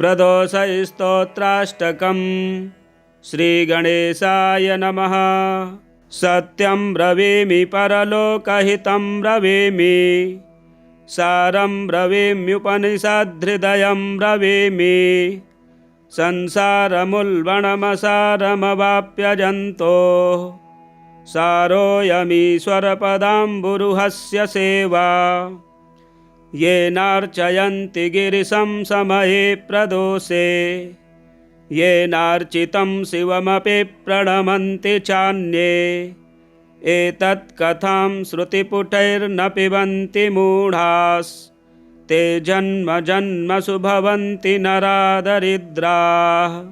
प्रदोषस्तोत्राष्टकम् श्रीगणेशाय नमः। सत्यं ब्रवीमि परलोकहितं ब्रवीमि, सारं ब्रवीम्युपनिषद्हृदयं ब्रवीमि। संसारमुल्बणमसारमवाप्यजन्तो, सारोऽयमीश्वरपदाम्बुरुहस्य सेवा। येनार्चयन्ति गिरिशं समये प्रदोषे, येनार्चितं शिवमपि प्रणमन्ति चान्ये। एतत् कथां श्रुतिपुटैर्न पिबन्ति मूढास्, ते जन्म जन्मसु भवन्ति नरादरिद्राः।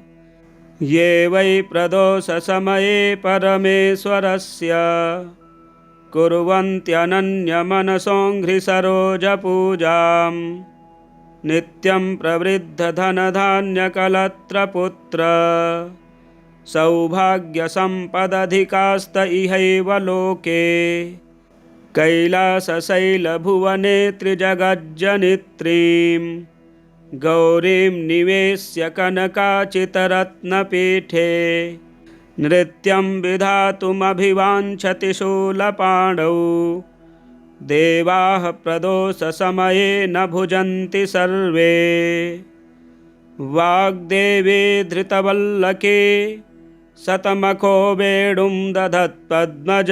ये वै प्रदोषसमये परमेश्वरस्य कुर्वन्त्यनन्यमनसोऽङ्घ्रिसरोजपूजां, नित्यं प्रवृद्धधनधान्यकलत्रपुत्र सौभाग्यसम्पदधिकास्त इहैव लोके। कैलासशैलभुवने त्रिजगज्जनित्रीं, गौरीं निवेश्य कनकाचितरत्नपीठे। नृत्यं विधातुमभिवाञ्छति शूलपाणौ, देवाः प्रदोषसमये न भुजन्ति सर्वे। वाग्देवी धृतवल्लकी शतमखो वेणुं दधत्पद्मज,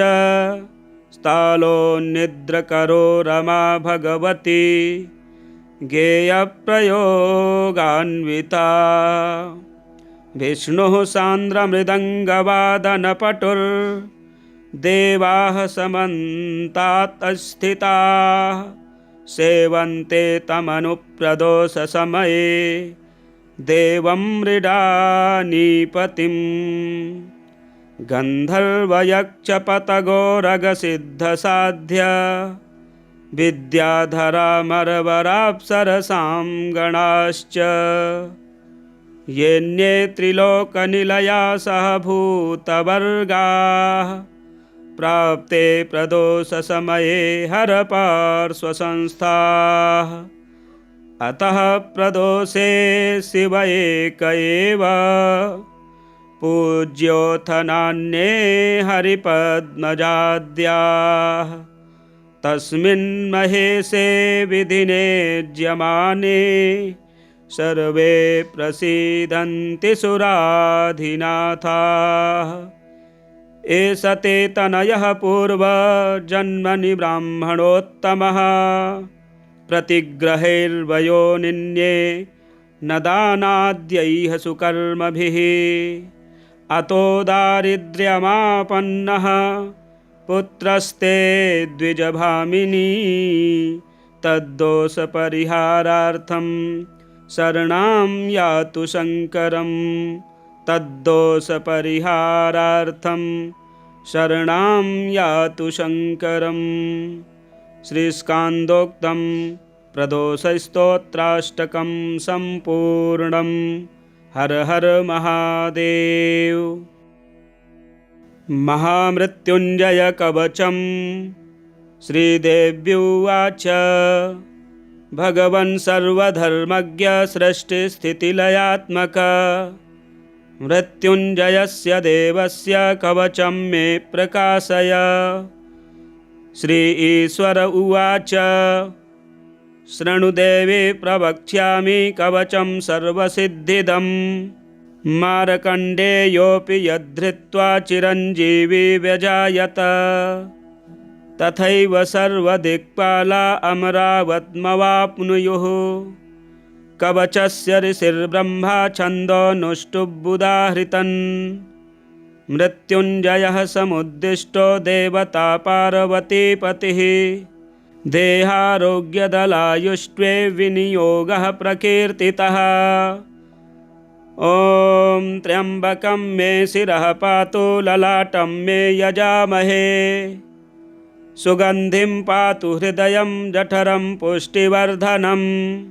स्थालोन्निद्रकरो रमा भगवती गेयप्रयोगान्विता। विष्णुः सान्द्रमृदङ्गवादनपटुर्देवाः समन्तात् स्थिताः, सेवन्ते तमनुप्रदोषसमये देवं मृडानीपतिम्। गन्धर्वयक्षपतगोरगसिद्धसाध्य विद्याधरामरवराप्सरसां गणाश्च, येऽन्ये त्रिलोकनिलया सह भूतवर्गाः। प्राप्ते प्रदोषसमये हरपार्श्वसंस्थाः, अतः प्रदोषे शिव एक एव पूज्योऽथ नान्ये हरिपद्मजाद्याः। तस्मिन् महेशे विधिने ज्यमाने, सर्वे प्रसीदन्ति सुराधिनाथाः। एष ते तनयः पूर्वजन्मनि ब्राह्मणोत्तमः, प्रतिग्रहैर्वयोनिन्ये न दानाद्यैः सुकर्मभिः। अतो दारिद्र्यमापन्नः पुत्रस्ते द्विजभामिनी, तद्दोषपरिहारार्थं शरणं यातु शङ्करं। तद्दोषपरिहारार्थं शरणं यातु शङ्करम्। श्रीस्कान्दोक्तं प्रदोषस्तोत्राष्टकं सम्पूर्णम्। हर हर महादेव। महामृत्युञ्जय कवचं श्रीदेव्युवाच, भगवन् सर्वधर्मज्ञ सृष्टिस्थितिलयात्मक, मृत्युञ्जयस्य देवस्य कवचं मे प्रकाशय। श्री ईश्वर उवाच, शृणुदेवी प्रवक्ष्यामि कवचं सर्वसिद्धिदम्। मार्कण्डेयोऽपि यद्धृत्वा चिरञ्जीवी व्यजायत, तथैव सर्वदिक्पाला अमरावत्मवाप्नुयुः। कवचस्य ऋषिर्ब्रह्मा छन्दोनुष्टुबुदाहृतन्, मृत्युञ्जयः समुद्दिष्टो देवता पार्वतीपतिः। देहारोग्यदलायुष्ट्वे विनियोगः प्रकीर्तितः। ॐ त्र्यम्बकं मे शिरः पातु, ललाटं मे यजामहे। सुगन्धिं पातु हृदयं, जठरं पुष्टिवर्धनम्।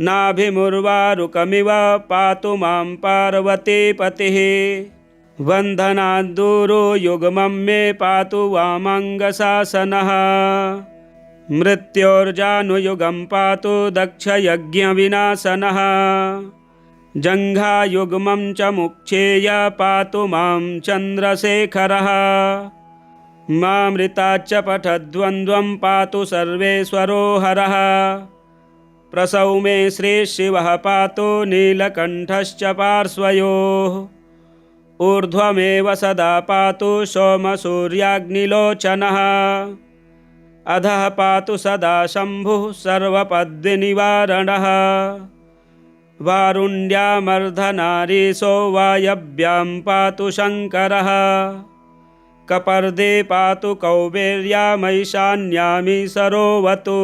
नाभिमुर्वारुकमिव पातु मां पार्वतीपतिः। वन्दनाद्दूरो युग्मं मे पातु वामाङ्गशासनः। मृत्योर्जानुयुगं पातु दक्षयज्ञविनाशनः जङ्घायुग्मं च मुक्षेय पातु मां चन्द्रशेखरः मामृताच्च पठद्वन्द्वं पातु सर्वेश्वरो हरः प्रसौ मे श्रीशिवः पातु नीलकण्ठश्च पार्श्वयोः ऊर्ध्वमेव सदा पातु सोमसूर्याग्निलोचनः अधः पातु सदा शम्भुः सर्वपद्विनिवारणः वारुण्यामर्धनारीशो वायव्यां पातु शङ्करः कपर्दे पातु कौबेर्यामैशान्यामीशरोऽवतु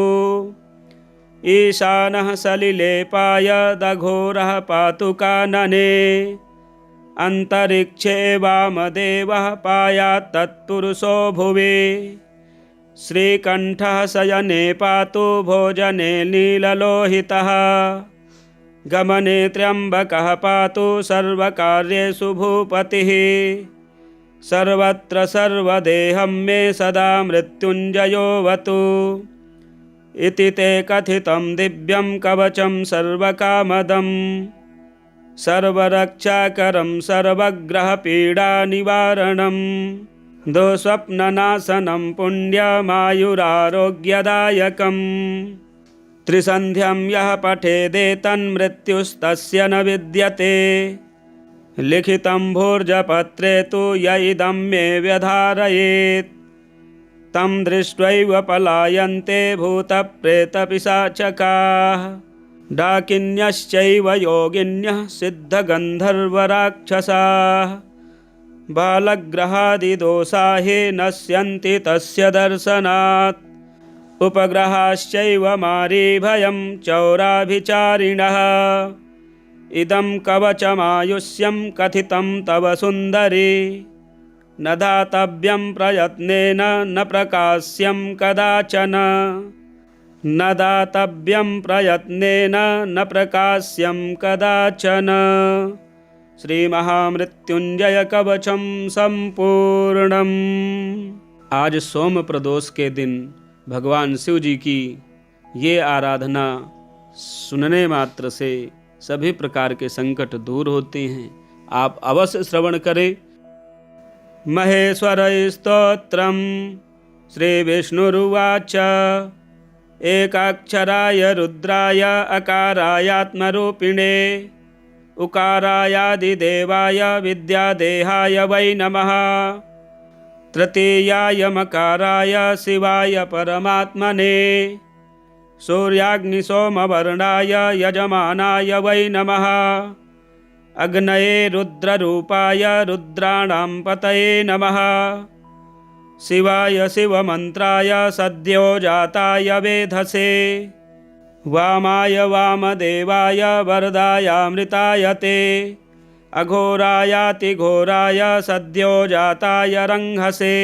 ईशानः सलिले पायदघोरः पातु कानने अन्तरिक्षे वामदेवः पायात् तत्पुरुषो भुवि श्रीकण्ठः शयने पातु भोजने नीललोहितः गमने त्र्यम्बकः पातु सर्वकार्येषु भूपतिः सर्वत्र सर्वदेहं मे सदा मृत्युञ्जयोऽवतु इति ते कथितं दिव्यं कवचं सर्वकामदं सर्वरक्षाकरं सर्वग्रहपीडानिवारणं दुःस्वप्ननाशनं पुण्यमायुरारोग्यदायकम् त्रिसन्ध्यं यः पठेदेतन्मृत्युस्तस्य न विद्यते लिखितं भोर्जपत्रे तु य इदं मे व्यधारयेत् तं दृष्ट्वैव पलायन्ते भूतप्रेतपिशाचकाः डाकिन्यश्चैव योगिन्यः सिद्धगन्धर्वराक्षसाः बालग्रहादिदोषा हि नश्यन्ति तस्य दर्शनात् उपग्रहाश्चैव मारीभयं चौराभिचारिणः इदं कवचमायुष्यं कथितं तव सुन्दरी न दातव्यं प्रयत्नेन न प्रकाश्यं कदाचन न दातव्यं प्रयत्नेन न प्रकाश्यं कदाचन। श्री महामृत्युंजय कवचम संपूर्णम। आज सोम प्रदोष के दिन भगवान शिव जी की ये आराधना सुनने मात्र से सभी प्रकार के संकट दूर होते हैं। आप अवश्य श्रवण करें। महेश्वर स्तोत्रम श्री विष्णुरुवाच एकाक्षराय रुद्राय अकारायात्मरूपिणे उकारायादिदेवाय विद्यादेहाय वै नमः तृतीयाय मकाराय शिवाय परमात्मने सूर्याग्निसोमवर्णाय यजमानाय वै नमः अग्नये रुद्ररूपाय रुद्राणां पतये नमः शिवाय शिवमन्त्राय सद्यो जाताय वेधसे वामाय वामदेवाय वरदायामृताय ते अघोरायातिघोराय सद्यो जाताय रंहसे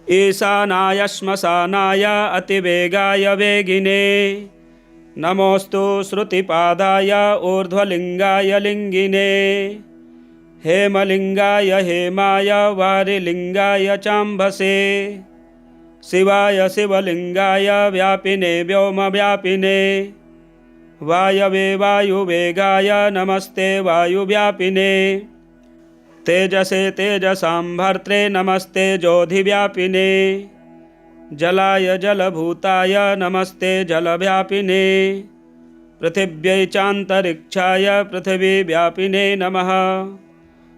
ईशानाय श्मशानाय अतिवेगाय वेगिने नमोस्तु श्रुतिपादाय ऊर्ध्वलिंगाय लिंगिने हेमलिंगाय हेमाय वारिलिंगाय चाम्भसे शिवाय शिवलिंगाय व्यापिने व्योमव्यापिने वायवे वायुवेगाय नमस्ते वायुव्यापिने तेजसे तेजसां भर्त्रे नमस्ते ज्योतिव्यापिने जलाय जलभूताय नमस्ते जलव्यापिने पृथिव्यै चान्तरिक्षाय पृथिवीव्यापिने नमः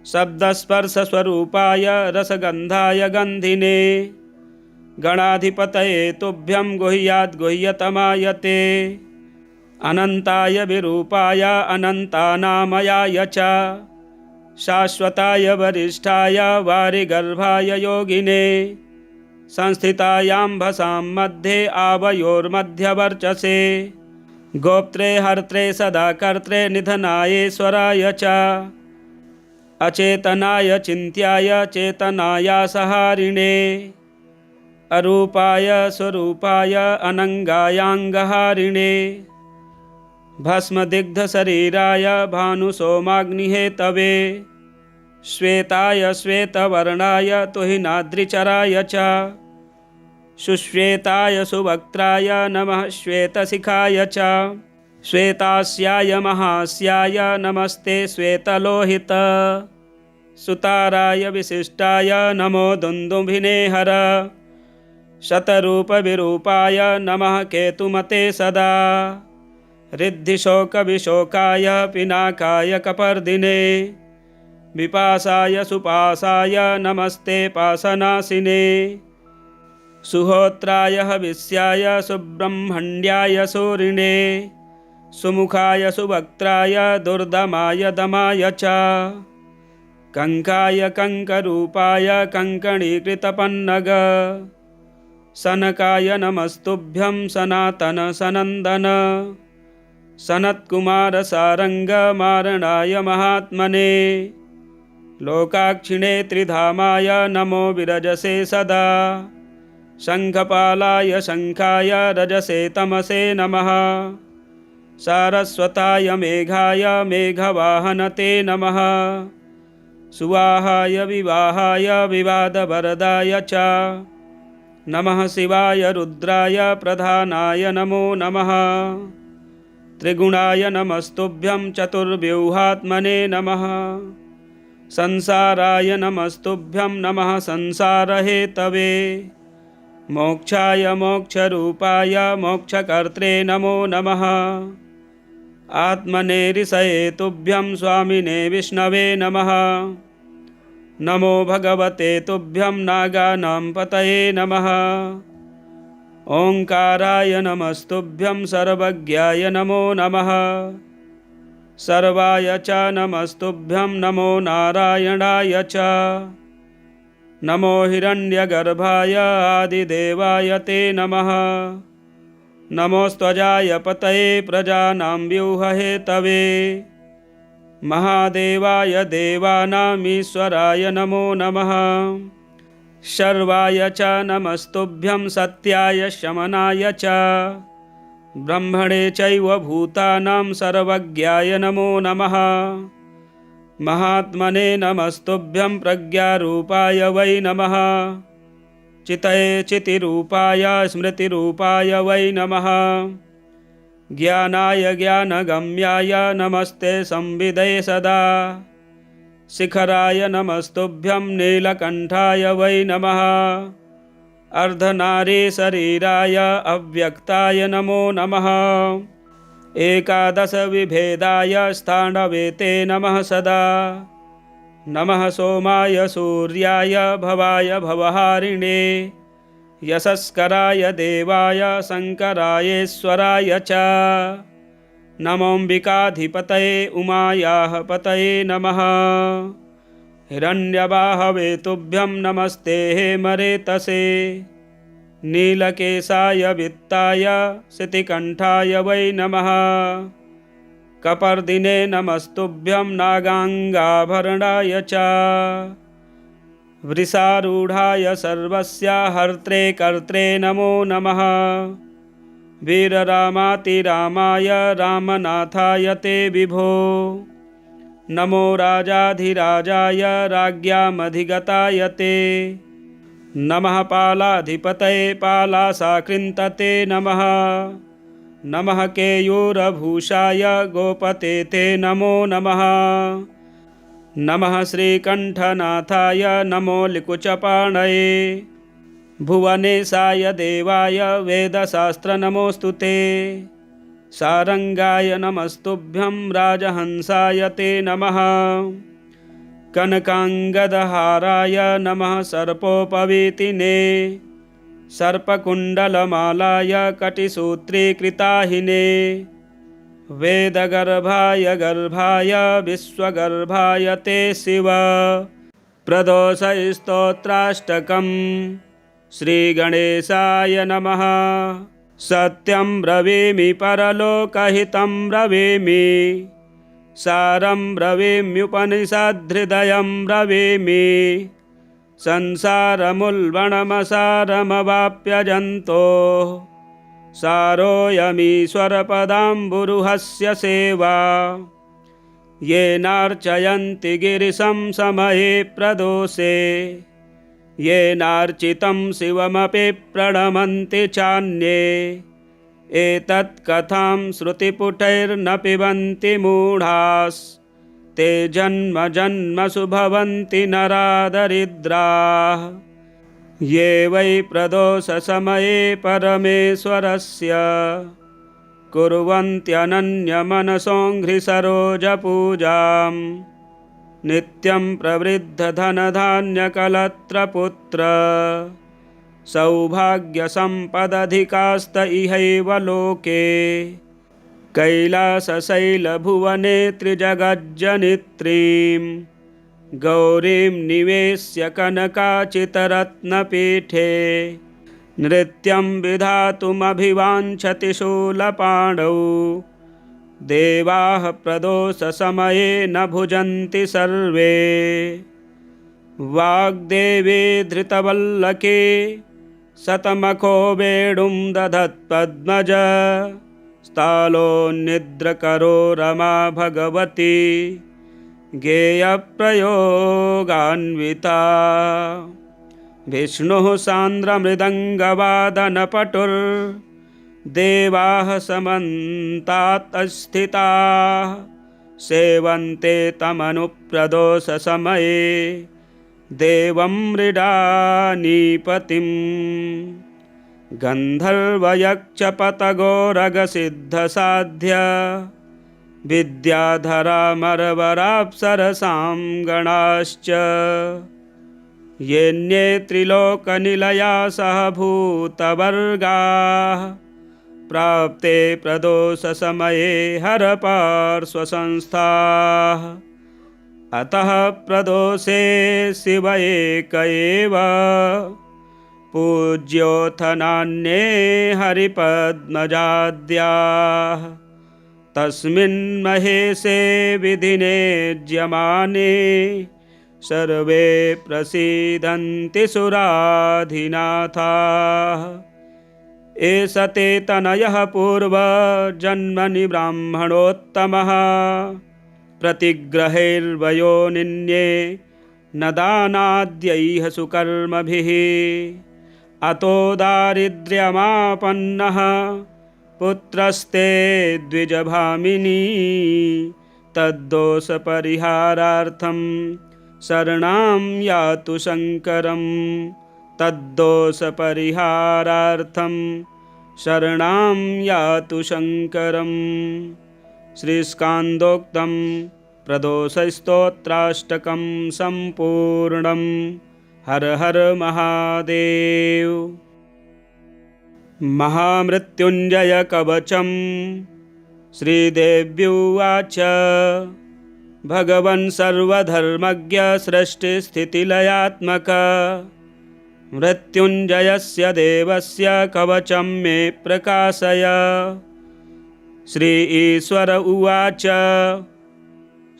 शब्दस्पर्शस्वरूपाय रसगन्धाय गन्धिने गणाधिपतये तुभ्यं गुह्याद् गुह्यतमाय ते अनन्ताय विरूपाय अनन्तानामयाय च शाश्वताय वरिष्ठाय वारिगर्भाय योगिने संस्थितायाम्भसां मध्ये आवयोर्मध्यवर्चसे गोप्त्रे हर्त्रे सदा कर्त्रे निधनायेश्वराय च अचेतनाय चिन्त्याय चेतनायासहारिणे अरूपाय स्वरूपाय अनङ्गायाङ्गहारिणे भस्मदिग्धशरीराय भानुसोमाग्निहेतवे श्वेताय श्वेतवर्णाय तुहिनाद्रिचराय च सुश्वेताय सुवक्त्राय नमः श्वेतशिखाय च श्वेतास्याय महास्याय नमस्ते श्वेतलोहित सुताराय विशिष्टाय नमो दुन्दुभिने हर शतरूपविरूपाय नमः केतुमते सदा रिद्धिशोकविशोकाय पिनाकाय कपर्दिने विपासाय सुपासाय नमस्ते पासनासिने सुहोत्राय हविष्याय सुब्रह्मण्याय सूरिणे सुमुखाय सुवक्त्राय दुर्दमाय दमाय च कंकाय कंकरूपाय कंकणीकृतपन्नग सनकाय नमस्तुभ्यं सनातन सनंदन सनत्कुमार सारंग मारणाय महात्मने लोकाक्षिणे त्रिधामाय नमो विरजसे सदा शंखपालाय शंखाय रजसे तमसे नमः सारस्वताय मेघाय मेघवाहनते नमः सुवाहाय विवाहाय विवादवरदाय च नमः शिवाय रुद्राय प्रधानाय नमो नमः त्रिगुणाय नमस्तुभ्यं चतुर्व्यूहात्मने नमः संसाराय नमस्तुभ्यं नमः संसारहेतवे मोक्षाय मोक्षरूपाय मोक्षकर्त्रे नमो नमः आत्मने ऋषये तुभ्यं स्वामिने विष्णवे नमः नमो भगवते तुभ्यं नागानां पतये नमः ओंकाराय नमस्तुभ्यं सर्वज्ञाय नमो नमः सर्वाय च नमस्तुभ्यं नमो नारायणाय च नमो हिरण्यगर्भाय आदिदेवाय ते नमः नमोस्त्वजाय पतये प्रजानां व्यूहहेतवे महादेवाय देवानामीश्वराय नमो नमः शर्वाय च नमस्तुभ्यं सत्याय शमनाय च ब्रह्मणे चैव भूतानां सर्वज्ञाय नमो नमः महात्मने नमस्तुभ्यं प्रज्ञारूपाय वै नमः चितये चितिरूपाय स्मृतिरूपाय वै नमः ज्ञानाय ज्ञानगम्याय नमस्ते संविदे सदा शिखराय नमस्तुभ्यं नीलकंठाय वै नमः अर्धनारीशरीराय अव्यक्ताय नमो नमः एकादश विभेदाय स्थाणवे ते नमः सदा नमः सोमाय सूर्याय भवाय भवहारिणे यशस्कराय देवाय शंकरायेश्वराय च नमोऽम्बिकाधिपतये उमायाः पतये नमः हिरण्यबाहवे तुभ्यं नमस्ते हेमरेतसे नीलकेशाय वित्ताय शितिकंठाय वै नमः कपर्दिने नमस्तुभ्यं नागांगाभरणाय च वृषारूढ़ाय सर्वस्य हर्त्रे कर्त्रे नमो नमः वीररामातिरामाय रामनाथाय ते विभो नमो राजाधिराजाय राज्ञामधिगताय ते नमः पालाधिपतये पालाशाकृन्तते नमः नमः केयूरभूषाय गोपते ते नमो नमः नमः श्रीकंठनाथाय नमो लिकुचपाणये भुवनेशाय देवाय वेदशास्त्र नमोस्तुते सारंगाय नमस्तुभ्यं राजहंसाय ते नमः कनकांगदहाराय नमः सर्पोपवीतिने सर्पकुंडलमालाय कटिसूत्रीकृताहिने वेदगर्भाय गर्भाय विश्वगर्भाय ते शिव प्रदोषस्तोत्राष्टकम् श्रीगणेशाय नमः सत्यं ब्रवीमि परलोकहितं ब्रवीमि सारं ब्रवीम्युपनिषद्हृदयं ब्रवीमि संसारमुल्बणमसारमवाप्यजन्तोः सारोऽयमीश्वरपदाम्बुरुहस्य सेवा येनार्चयन्ति गिरिशं समये प्रदोषे येनार्चितं शिवमपि प्रणमन्ति चान्ये एतत् कथां श्रुतिपुटैर्न पिबन्ति मूढास्ते जन्म जन्मसु भवन्ति नरादरिद्राः ये वै प्रदोषसमये परमेश्वरस्य कुर्वन्त्यनन्यमनसोऽङ्घ्रिसरोजपूजां नित्यं प्रवृद्धधनधान्यकलत्रपुत्र सौभाग्यसम्पदधिकास्त इहैव लोके कैलासशैलभुवने त्रिजगज्जनित्रीं गौरीं निवेश्य कनकाचितरत्नपीठे नृत्यं विधातुमभिवाञ्छति शूलपाणौ देवाः प्रदोषसमये न भुजन्ति सर्वे वाग्देवी धृतवल्लकी शतमखो वेणुं दधत्पद्मज स्थालोन्निद्रकरो रमा भगवती गेयप्रयोगान्विता विष्णुः सान्द्रमृदङ्गवादनपटुर्देवाः समन्तात् स्थिताः सेवन्ते तमनुप्रदोषसमये देवं मृडानीपतिं गन्धर्वयक्षपतगोरगसिद्धसाध्य विद्याधरामरवराप्सरसां गणाश्च येऽन्ये त्रिलोकनिलया सह भूतवर्गाः प्राप्ते प्रदोषसमये हरपार्श्वसंस्थाः अतः प्रदोषे शिव एक एव पूज्योऽथ नान्ये हरिपद्मजाद्याः तस्मिन् महेशे विधिने ज्यमाने सर्वे प्रसीदन्ति सुराधिनाथाः एष ते तनयः पूर्वजन्मनि ब्राह्मणोत्तमः प्रतिग्रहैर्वयोनिन्ये न दानाद्यैः सुकर्मभिः अतो दारिद्र्यमापन्नः पुत्रस्ते द्विजभामिनी तद्दोषपरिहारार्थं शरणं यातु शङ्करं तद्दोषपरिहारार्थं शरणं यातु शङ्करम् श्रीस्कान्दोक्तं प्रदोषस्तोत्राष्टकं सम्पूर्णं। हर हर महादेव। महामृत्युञ्जय कवचं श्रीदेव्युवाच भगवन् सर्वधर्मज्ञ सृष्टिस्थितिलयात्मक मृत्युञ्जयस्य देवस्य कवचं मे प्रकाशय। श्री ईश्वर उवाच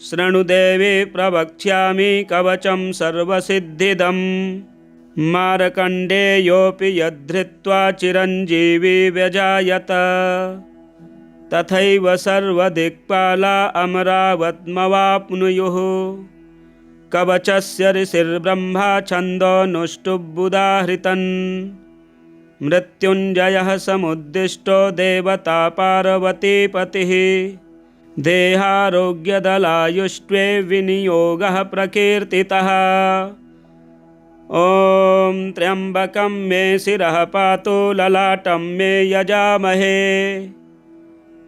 शृणुदेवी प्रवक्ष्यामि कवचं सर्वसिद्धिदं मार्कण्डेयोऽपि यद्धृत्वा चिरञ्जीवी व्यजायत तथैव सर्वदिक्पाला अमरावत्मवाप्नुयुः। कवचस्य ऋषिर्ब्रह्मा छन्दोनुष्टुबुदाहृतन् मृत्युञ्जयः समुद्दिष्टो देवता पार्वतीपतिः देहारोग्यदलायुष्ट्वे विनियोगः प्रकीर्तितः। ॐ त्र्यम्बकं मे शिरः पातु ललाटं मे यजामहे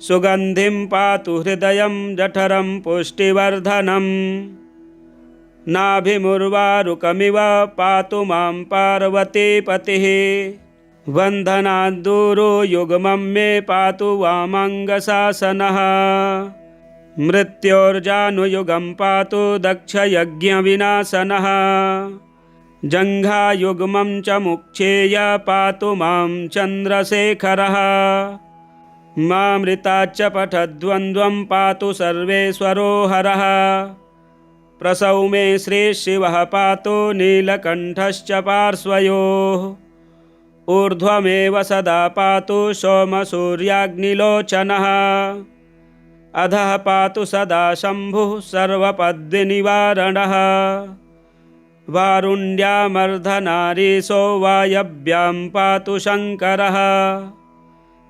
सुगन्धिं पातु हृदयं जठरं पुष्टिवर्धनम् नाभिमुर्वारुकमिव पातु मां पार्वतीपतिः वन्दनाद्दूरो युग्मं मे पातु वामाङ्गशासनः मृत्योर्जानुयुगं पातु दक्षयज्ञविनाशनः जङ्घायुग्मं च मुक्षेय पातु मां चन्द्रशेखरः मामृताच्च पठद्वन्द्वं पातु सर्वेश्वरो हरः प्रसौ मे श्रीशिवः पातु नीलकण्ठश्च पार्श्वयोः ऊर्ध्वमेव सदा पातु सोमसूर्याग्निलोचनः अधः पातु सदा शम्भुः सर्वपद्विनिवारणः वारुण्यामर्धनारीशो वायव्यां पातु शङ्करः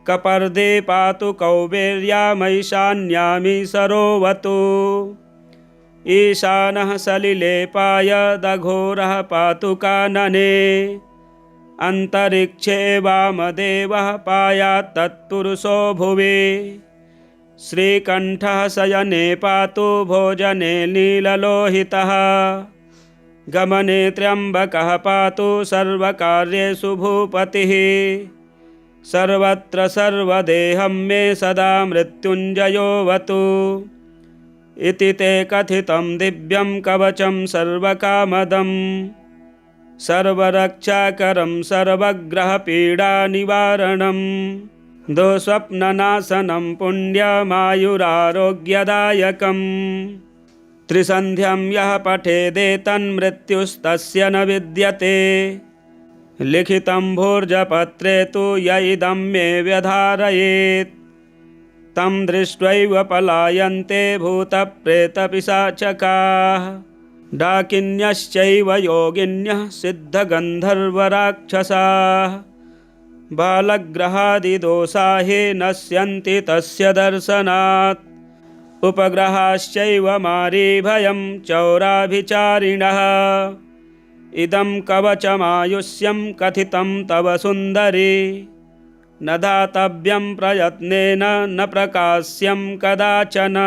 कपर्दे पातु कौबेर्यामैशान्यामि सरोवतु ईशानः सलिले पायदघोरः पातु कानने अन्तरिक्षे वामदेवः पायात् तत्पुरुषो भुवि श्रीकण्ठः शयने पातु भोजने नीललोहितः गमने त्र्यम्बकः पातु सर्वकार्येषु भूपतिः सर्वत्र सर्वदेहं मे सदा मृत्युञ्जयोऽवतु इति ते कथितं दिव्यं कवचं सर्वकामदं सर्वरक्षाकरं सर्वग्रहपीडानिवारणं दुःस्वप्ननाशनं पुण्यमायुरारोग्यदायकम् त्रिसन्ध्यं यः पठेदेतन्मृत्युस्तस्य न विद्यते लिखितं भोर्जपत्रे तु य इदं मे व्यधारयेत् तं दृष्ट्वैव पलायन्ते भूतप्रेतपिशाचकाः डाकिन्यश्चैव योगिन्यः सिद्धगन्धर्वराक्षसाः बालग्रहादिदोषा हि नश्यन्ति तस्य दर्शनात् उपग्रहाश्चैव मारीभयं चौराभिचारिणः इदं कवचमायुष्यं कथितं तव सुन्दरी न दातव्यं प्रयत्नेन न प्रकाश्यं कदाचन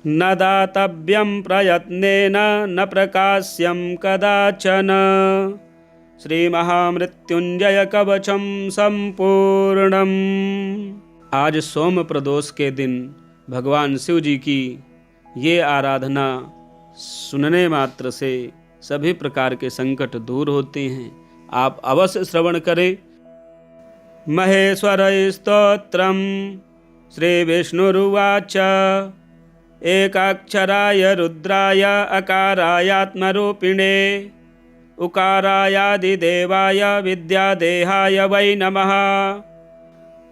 न दातव्यं प्रयत्नेन न प्रकाश्यं कदाचन। श्री महामृत्युंजय कवचम संपूर्णम। आज सोम प्रदोष के दिन भगवान शिव जी की ये आराधना सुनने मात्र से सभी प्रकार के संकट दूर होते हैं। आप अवश्य श्रवण करें। महेश्वर स्तोत्रम श्री विष्णुरुवाच एकाक्षराय रुद्राय अकारायात्मरूपिणे उकारायादिदेवाय विद्यादेहाय वै नमः।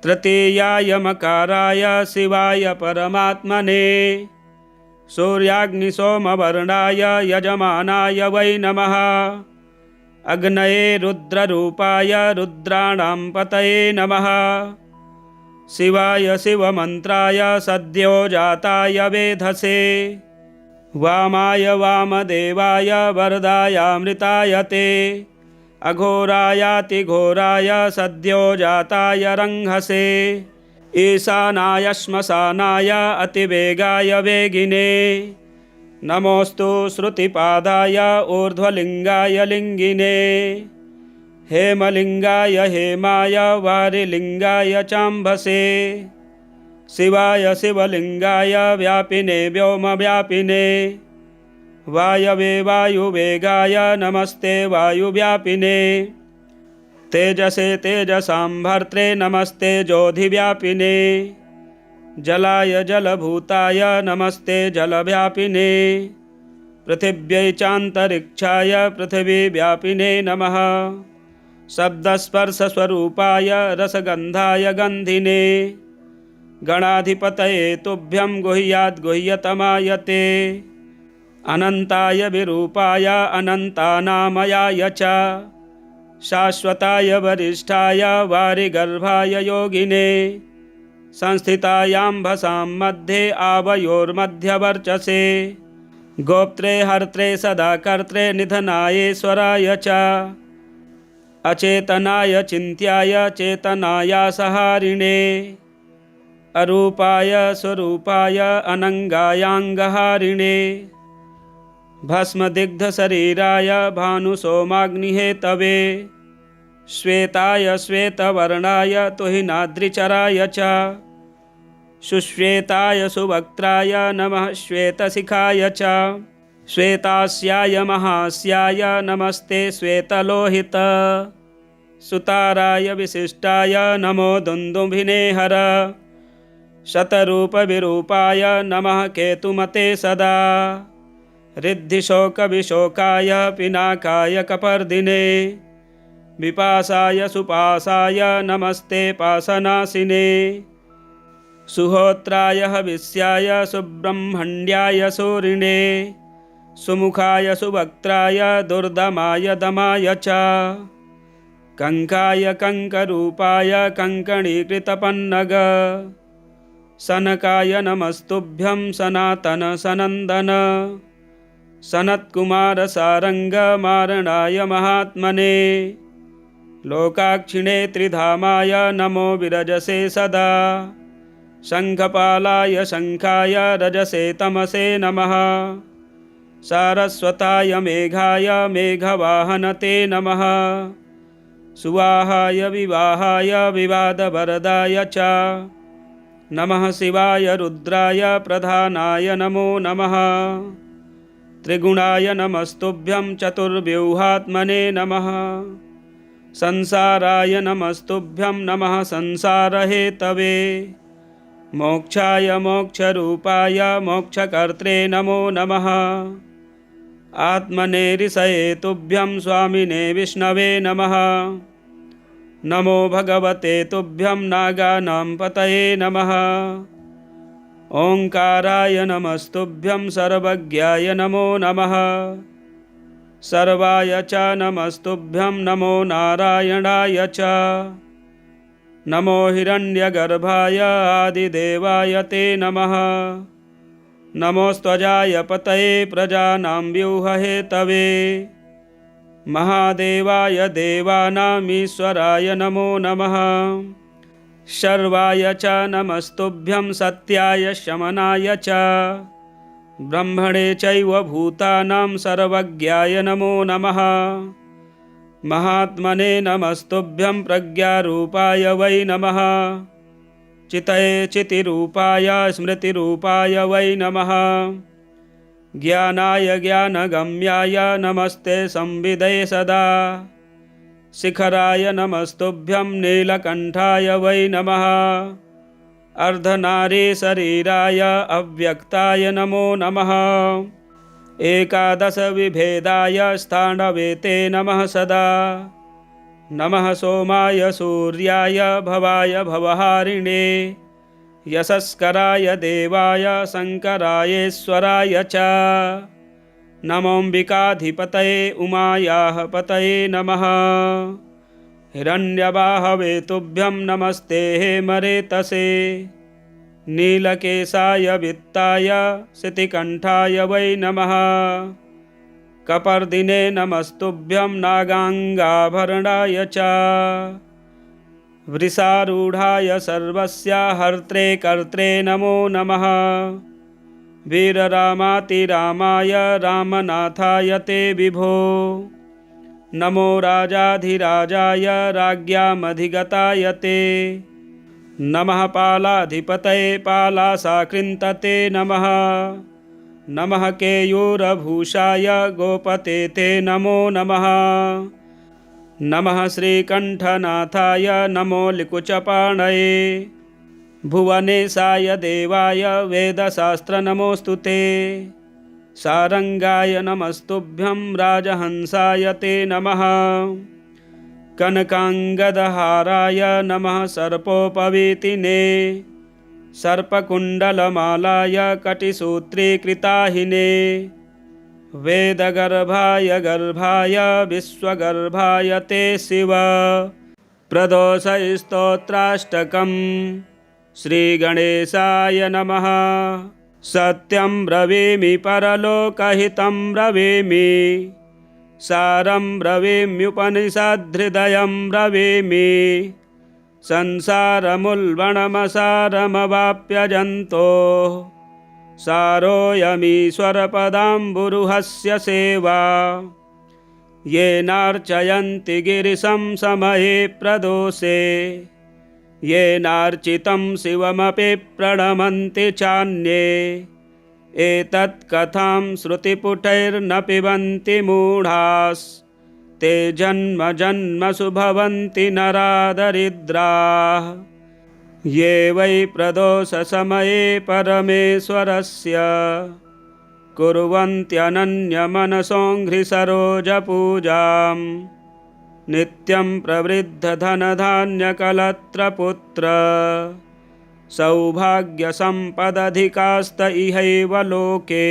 तृतीयाय मकाराय शिवाय परमात्मने सूर्याग्निसोमवर्णाय यजमानाय वै नमः। अग्नये रुद्ररूपाय रुद्राणां पतये नमः। शिवाय शिवमन्त्राय सद्यो जाताय वेधसे वामाय वामदेवाय वरदायामृताय ते अघोरायातिघोराय सद्यो जाताय रंहसे ईशानाय श्मशानाय अतिवेगाय वेगिने नमोस्तु श्रुतिपादाय ऊर्ध्वलिंगाय लिंगिने हेमलिंगाय हेमाय वारिलिंगाय चाम्भसे शिवाय शिवलिंगाय व्यापिने व्योमव्यापिने वायवे वायुवेगाय नमस्ते वायुव्यापिने तेजसे तेजसां भर्त्रे नमस्ते ज्योतिव्यापिने जलाय जलभूताय नमस्ते जलव्यापिने पृथिव्यै चान्तरिक्षाय पृथिवीव्यापिने नमः। शब्दस्पर्शस्वरूपाय रसगन्धाय गन्धिने गणाधिपतये तुभ्यं गुह्याद्गुह्यतमाय ते अनन्ताय विरूपाय अनन्तानामयाय च शाश्वताय वरिष्ठाय वारिगर्भाय योगिने संस्थितायाम्भसां मध्ये आवयोर्मध्यवर्चसे गोप्त्रे हर्त्रे सदा कर्त्रे निधनायेश्वराय च अचेतनाय चिन्त्याय चेतनायासहारिणे अरूपाय स्वरूपाय अनङ्गायाङ्गहारिणे भस्मदिग्धशरीराय भानुसोमाग्निहेतवे श्वेताय श्वेतवर्णाय तुहिनाद्रिचराय च सुश्वेताय सुवक्त्राय नमः श्वेतशिखाय च श्वेतास्याय महास्याय नमस्ते श्वेतलोहित सुताराय विशिष्टाय नमो दुन्दुभिने हर शतरूपविरूपाय नमः केतुमते सदा रिद्धिशोकविशोकाय पिनाकाय कपर्दिने विपासाय सुपासाय नमस्ते पासनासिने सुहोत्राय हविष्याय सुब्रह्मण्याय सूरिणे सुमुखाय सुवक्त्राय दुर्दमाय दमाय च कंकाय कंकरूपाय कंकणीकृतपन्नग सनकाय नमस्तुभ्यं सनातन सनंदन सनत्कुमार सारंग मारणाय महात्मने लोकाक्षिणे त्रिधामाय नमो विरजसे सदा शंखपालाय शंखाय रजसे तमसे नमः सारस्वताय मेघाय मेघवाहनते नमः सुवाहाय विवाहाय विवादवरदाय च नमः शिवाय रुद्राय प्रधानाय नमो नमः त्रिगुणाय नमस्तुभ्यं चतुर्व्यूहात्मने नमः संसाराय नमस्तुभ्यं नमः संसारहेतवे मोक्षाय मोक्षरूपाय मोक्षकर्त्रे नमो नमः आत्मने ऋषये तुभ्यं स्वामिने विष्णवे नमः नमो भगवते तुभ्यं नागानां पतये नमः ओंकाराय नमस्तुभ्यं सर्वज्ञाय नमो नमः सर्वाय च नमस्तुभ्यं नमो नारायणाय च नमो हिरण्यगर्भाय आदिदेवाय ते नमः नमोस्त्वजाय पतये प्रजानां व्यूरहेतवे महादेवाय देवानामीश्वराय नमो नमः शर्वाय च नमस्तुभ्यं सत्याय शमनाय च ब्रह्मणे चैव भूतानां सर्वज्ञाय नमो नमः महात्मने नमस्तुभ्यं प्रज्ञारूपाय वै नमः चितये चितिरूपाय स्मृतिरूपाय वै नमः ज्ञानाय ज्ञानगम्याय नमस्ते संविदे सदा शिखराय नमस्तुभ्यं नीलकण्ठाय वै नमः अर्धनारीशरीराय अव्यक्ताय नमो नमः एकादश विभेदाय स्थाणवे ते नमः सदा नमः सोमाय सूर्याय भवाय भवहारिणे यशस्कराय देवाय शंकरायेश्वराय च नमोऽम्बिकाधिपतये उमायाः पतये नमः हिरण्यबाहवे तुभ्यं नमस्ते हेमरेतसे नीलकेशाय वित्ताय शितिकण्ठाय वै नमः कपर्दिने नमस्तुभ्यं नागाङ्गाभरणाय च वृषारूढाय सर्वस्य हर्त्रे कर्त्रे नमो नमः वीररामातिरामाय रामनाथाय ते विभो नमो राजाधिराजाय राज्ञामधिगताय ते नमः पालाधिपतये पालाशाकृन्तते नमः नमः केयूरभूषाय गोपते ते नमो नमः नमः श्रीकण्ठनाथाय नमो लिकुचपाणये भुवनेशाय देवाय वेदशास्त्रनमोऽस्तु ते सारंगाय नमस्तुभ्यं राजहंसाय ते नमः कनकांगदहाराय नमः सर्पोपवीतिने सर्पकुण्डलमालाय कटिसूत्रीकृताहिने वेदगर्भाय गर्भाय विश्वगर्भाय ते शिव प्रदोषस्तोत्राष्टकम् श्रीगणेशाय नमः सत्यं ब्रवीमि परलोकहितं ब्रवीमि सारं ब्रवीम्युपनिषद्धृदयं ब्रवीमि संसारमुल्बणमसारमवाप्यजन्तोः सारोऽयमीश्वरपदाम्बुरुहस्य सेवा येनार्चयन्ति गिरिशं समये प्रदोषे येनार्चितं शिवमपि प्रणमन्ति चान्ये एतत् कथां श्रुतिपुटैर्न पिबन्ति मूढास् ते जन्म जन्मसु भवन्ति नरादरिद्राः ये वै प्रदोषसमये परमेश्वरस्य कुर्वन्त्यनन्यमनसोऽङ्घ्रिसरोजपूजां नित्यं प्रवृद्धधनधान्यकलत्रपुत्र सौभाग्यसम्पदधिकास्त इहैव लोके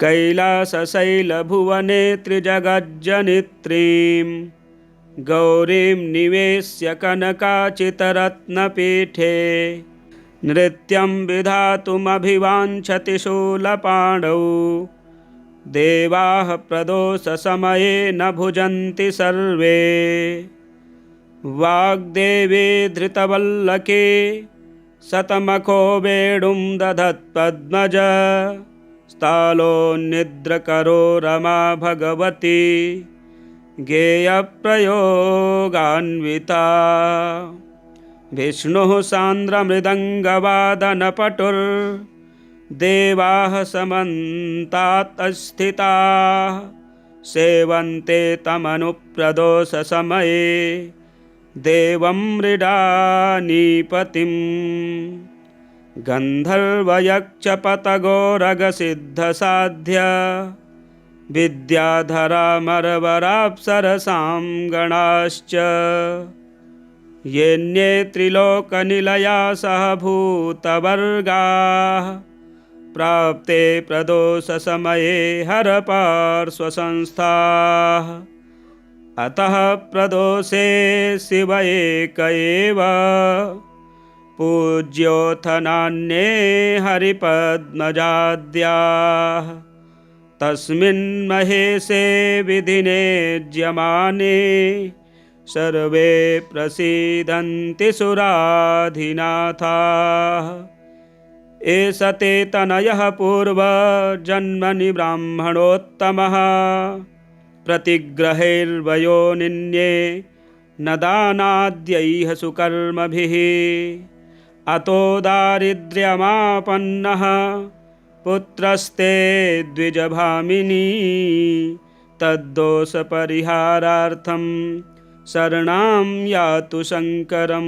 कैलासशैलभुवने त्रिजगज्जनित्रीं गौरीं निवेश्य कनकाचितरत्नपीठे नृत्यं विधातुमभिवाञ्छति शूलपाणौ देवाः प्रदोषसमये न भुजन्ति सर्वे वाग्देवी धृतवल्लकी शतमखो वेणुं दधत्पद्मज स्थालोन्निद्रकरो रमा भगवती गेयप्रयोगान्विता विष्णुः सान्द्रमृदङ्गवादनपटुर्देवाः समन्तात् स्थिताः सेवन्ते तमनुप्रदोषसमये देवं मृडानीपतिम् गन्धर्वयक्षपतगोरगसिद्धसाध्य विद्याधरामरवराप्सरसां गणाश्च येऽन्ये त्रिलोकनिलया सह भूतवर्गाः प्राप्ते प्रदोषसमये हरपार्श्वसंस्थाः अतः प्रदोषे शिव एक एव पूज्योऽथ नान्ये हरिपद्मजाद्याः तस्मिन् महेशे विधिने ज्यमाने सर्वे प्रसीदन्ति सुराधिनाथाः एष ते तनयः पूर्वजन्मनि ब्राह्मणोत्तमः प्रतिग्रहैर्वयोनिन्ये न दानाद्यैः सुकर्मभिः अतो दारिद्र्यमापन्नः पुत्रस्ते द्विजभामिनी तद्दोषपरिहारार्थं शरणं यातु शङ्करं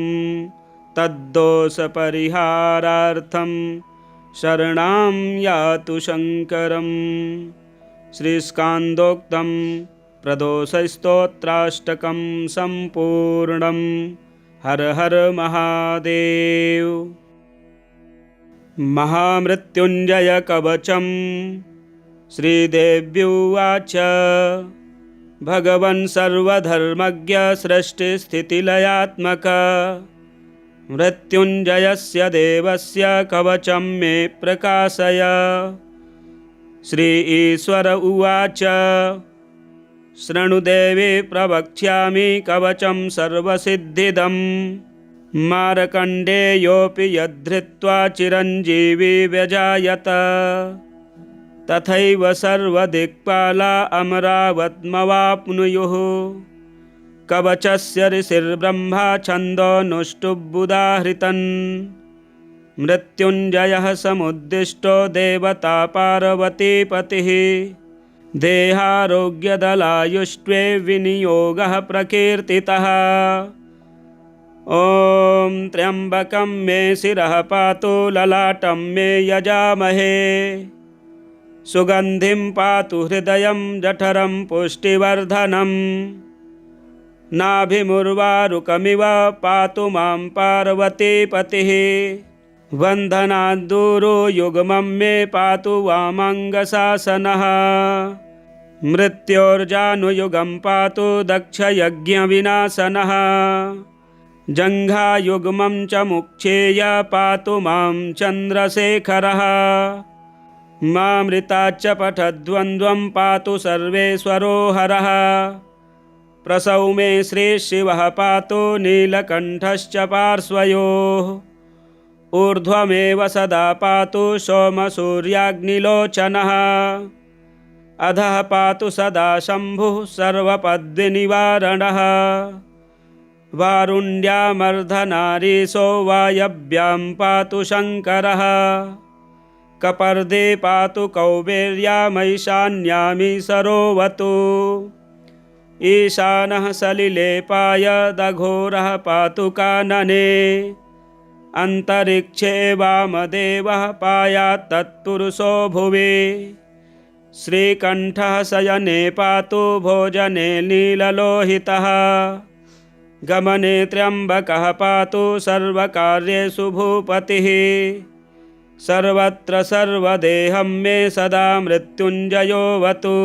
तद्दोषपरिहारार्थं शरणं यातु शङ्करम् श्रीस्कान्दोक्तं प्रदोषस्तोत्राष्टकं सम्पूर्णं। हर हर महादेव। महामृत्युञ्जय कवचं श्रीदेव्युवाच भगवन् सर्वधर्मज्ञ सृष्टिस्थितिलयात्मक मृत्युञ्जयस्य देवस्य कवचं मे प्रकाशय। श्री ईश्वर उवाच शृणुदेवी प्रवक्ष्यामि कवचं सर्वसिद्धिदं मार्कण्डेयोऽपि यद्धृत्वा चिरञ्जीवी व्यजायत तथैव सर्वदिक्पाला अमरावत्मवाप्नुयुः। कवचस्य ऋषिर्ब्रह्मा छन्दोनुष्टुबुदाहृतन् मृत्युञ्जयः समुद्दिष्टो देवता पार्वतीपतिः देहारोग्यदलायुष्ट्वे विनियोगः प्रकीर्तितः। ॐ त्र्यम्बकं मे शिरः पातु ललाटं मे यजामहे सुगन्धिं पातु हृदयं जठरं पुष्टिवर्धनम् नाभिमुर्वारुकमिव पातु मां पार्वतीपतिः वन्दनाद्दूरो युग्मं मे पातु वामाङ्गशासनः मृत्योर्जानुयुगं पातु दक्षयज्ञविनाशनः जङ्घायुग्मं च मुक्षेय पातु मां चन्द्रशेखरः मामृताच्च पठद्वन्द्वं पातु सर्वेश्वरो हरः प्रसौ मे श्रीशिवः पातु नीलकण्ठश्च पार्श्वयोः ऊर्ध्वमेव सदा पातु सोमसूर्याग्निलोचनः अधः पातु सदा शम्भुः सर्वपद्विनिवारणः वारुण्यामर्धनारीशो वायव्यां पातु शङ्करः कपर्दे पातु कौबेर्यामैशान्यामीशरोऽवतु ईशानः सलिले पायदघोरः पातु कानने अन्तरिक्षे वामदेवः पायात् तत्पुरुषो भुवि श्रीकण्ठः शयने पातु भोजने नीललोहितः गमने त्र्यम्बकः पातु सर्वकार्येषु भूपतिः सर्वत्र सर्वदेहं मे सदा मृत्युञ्जयोऽवतु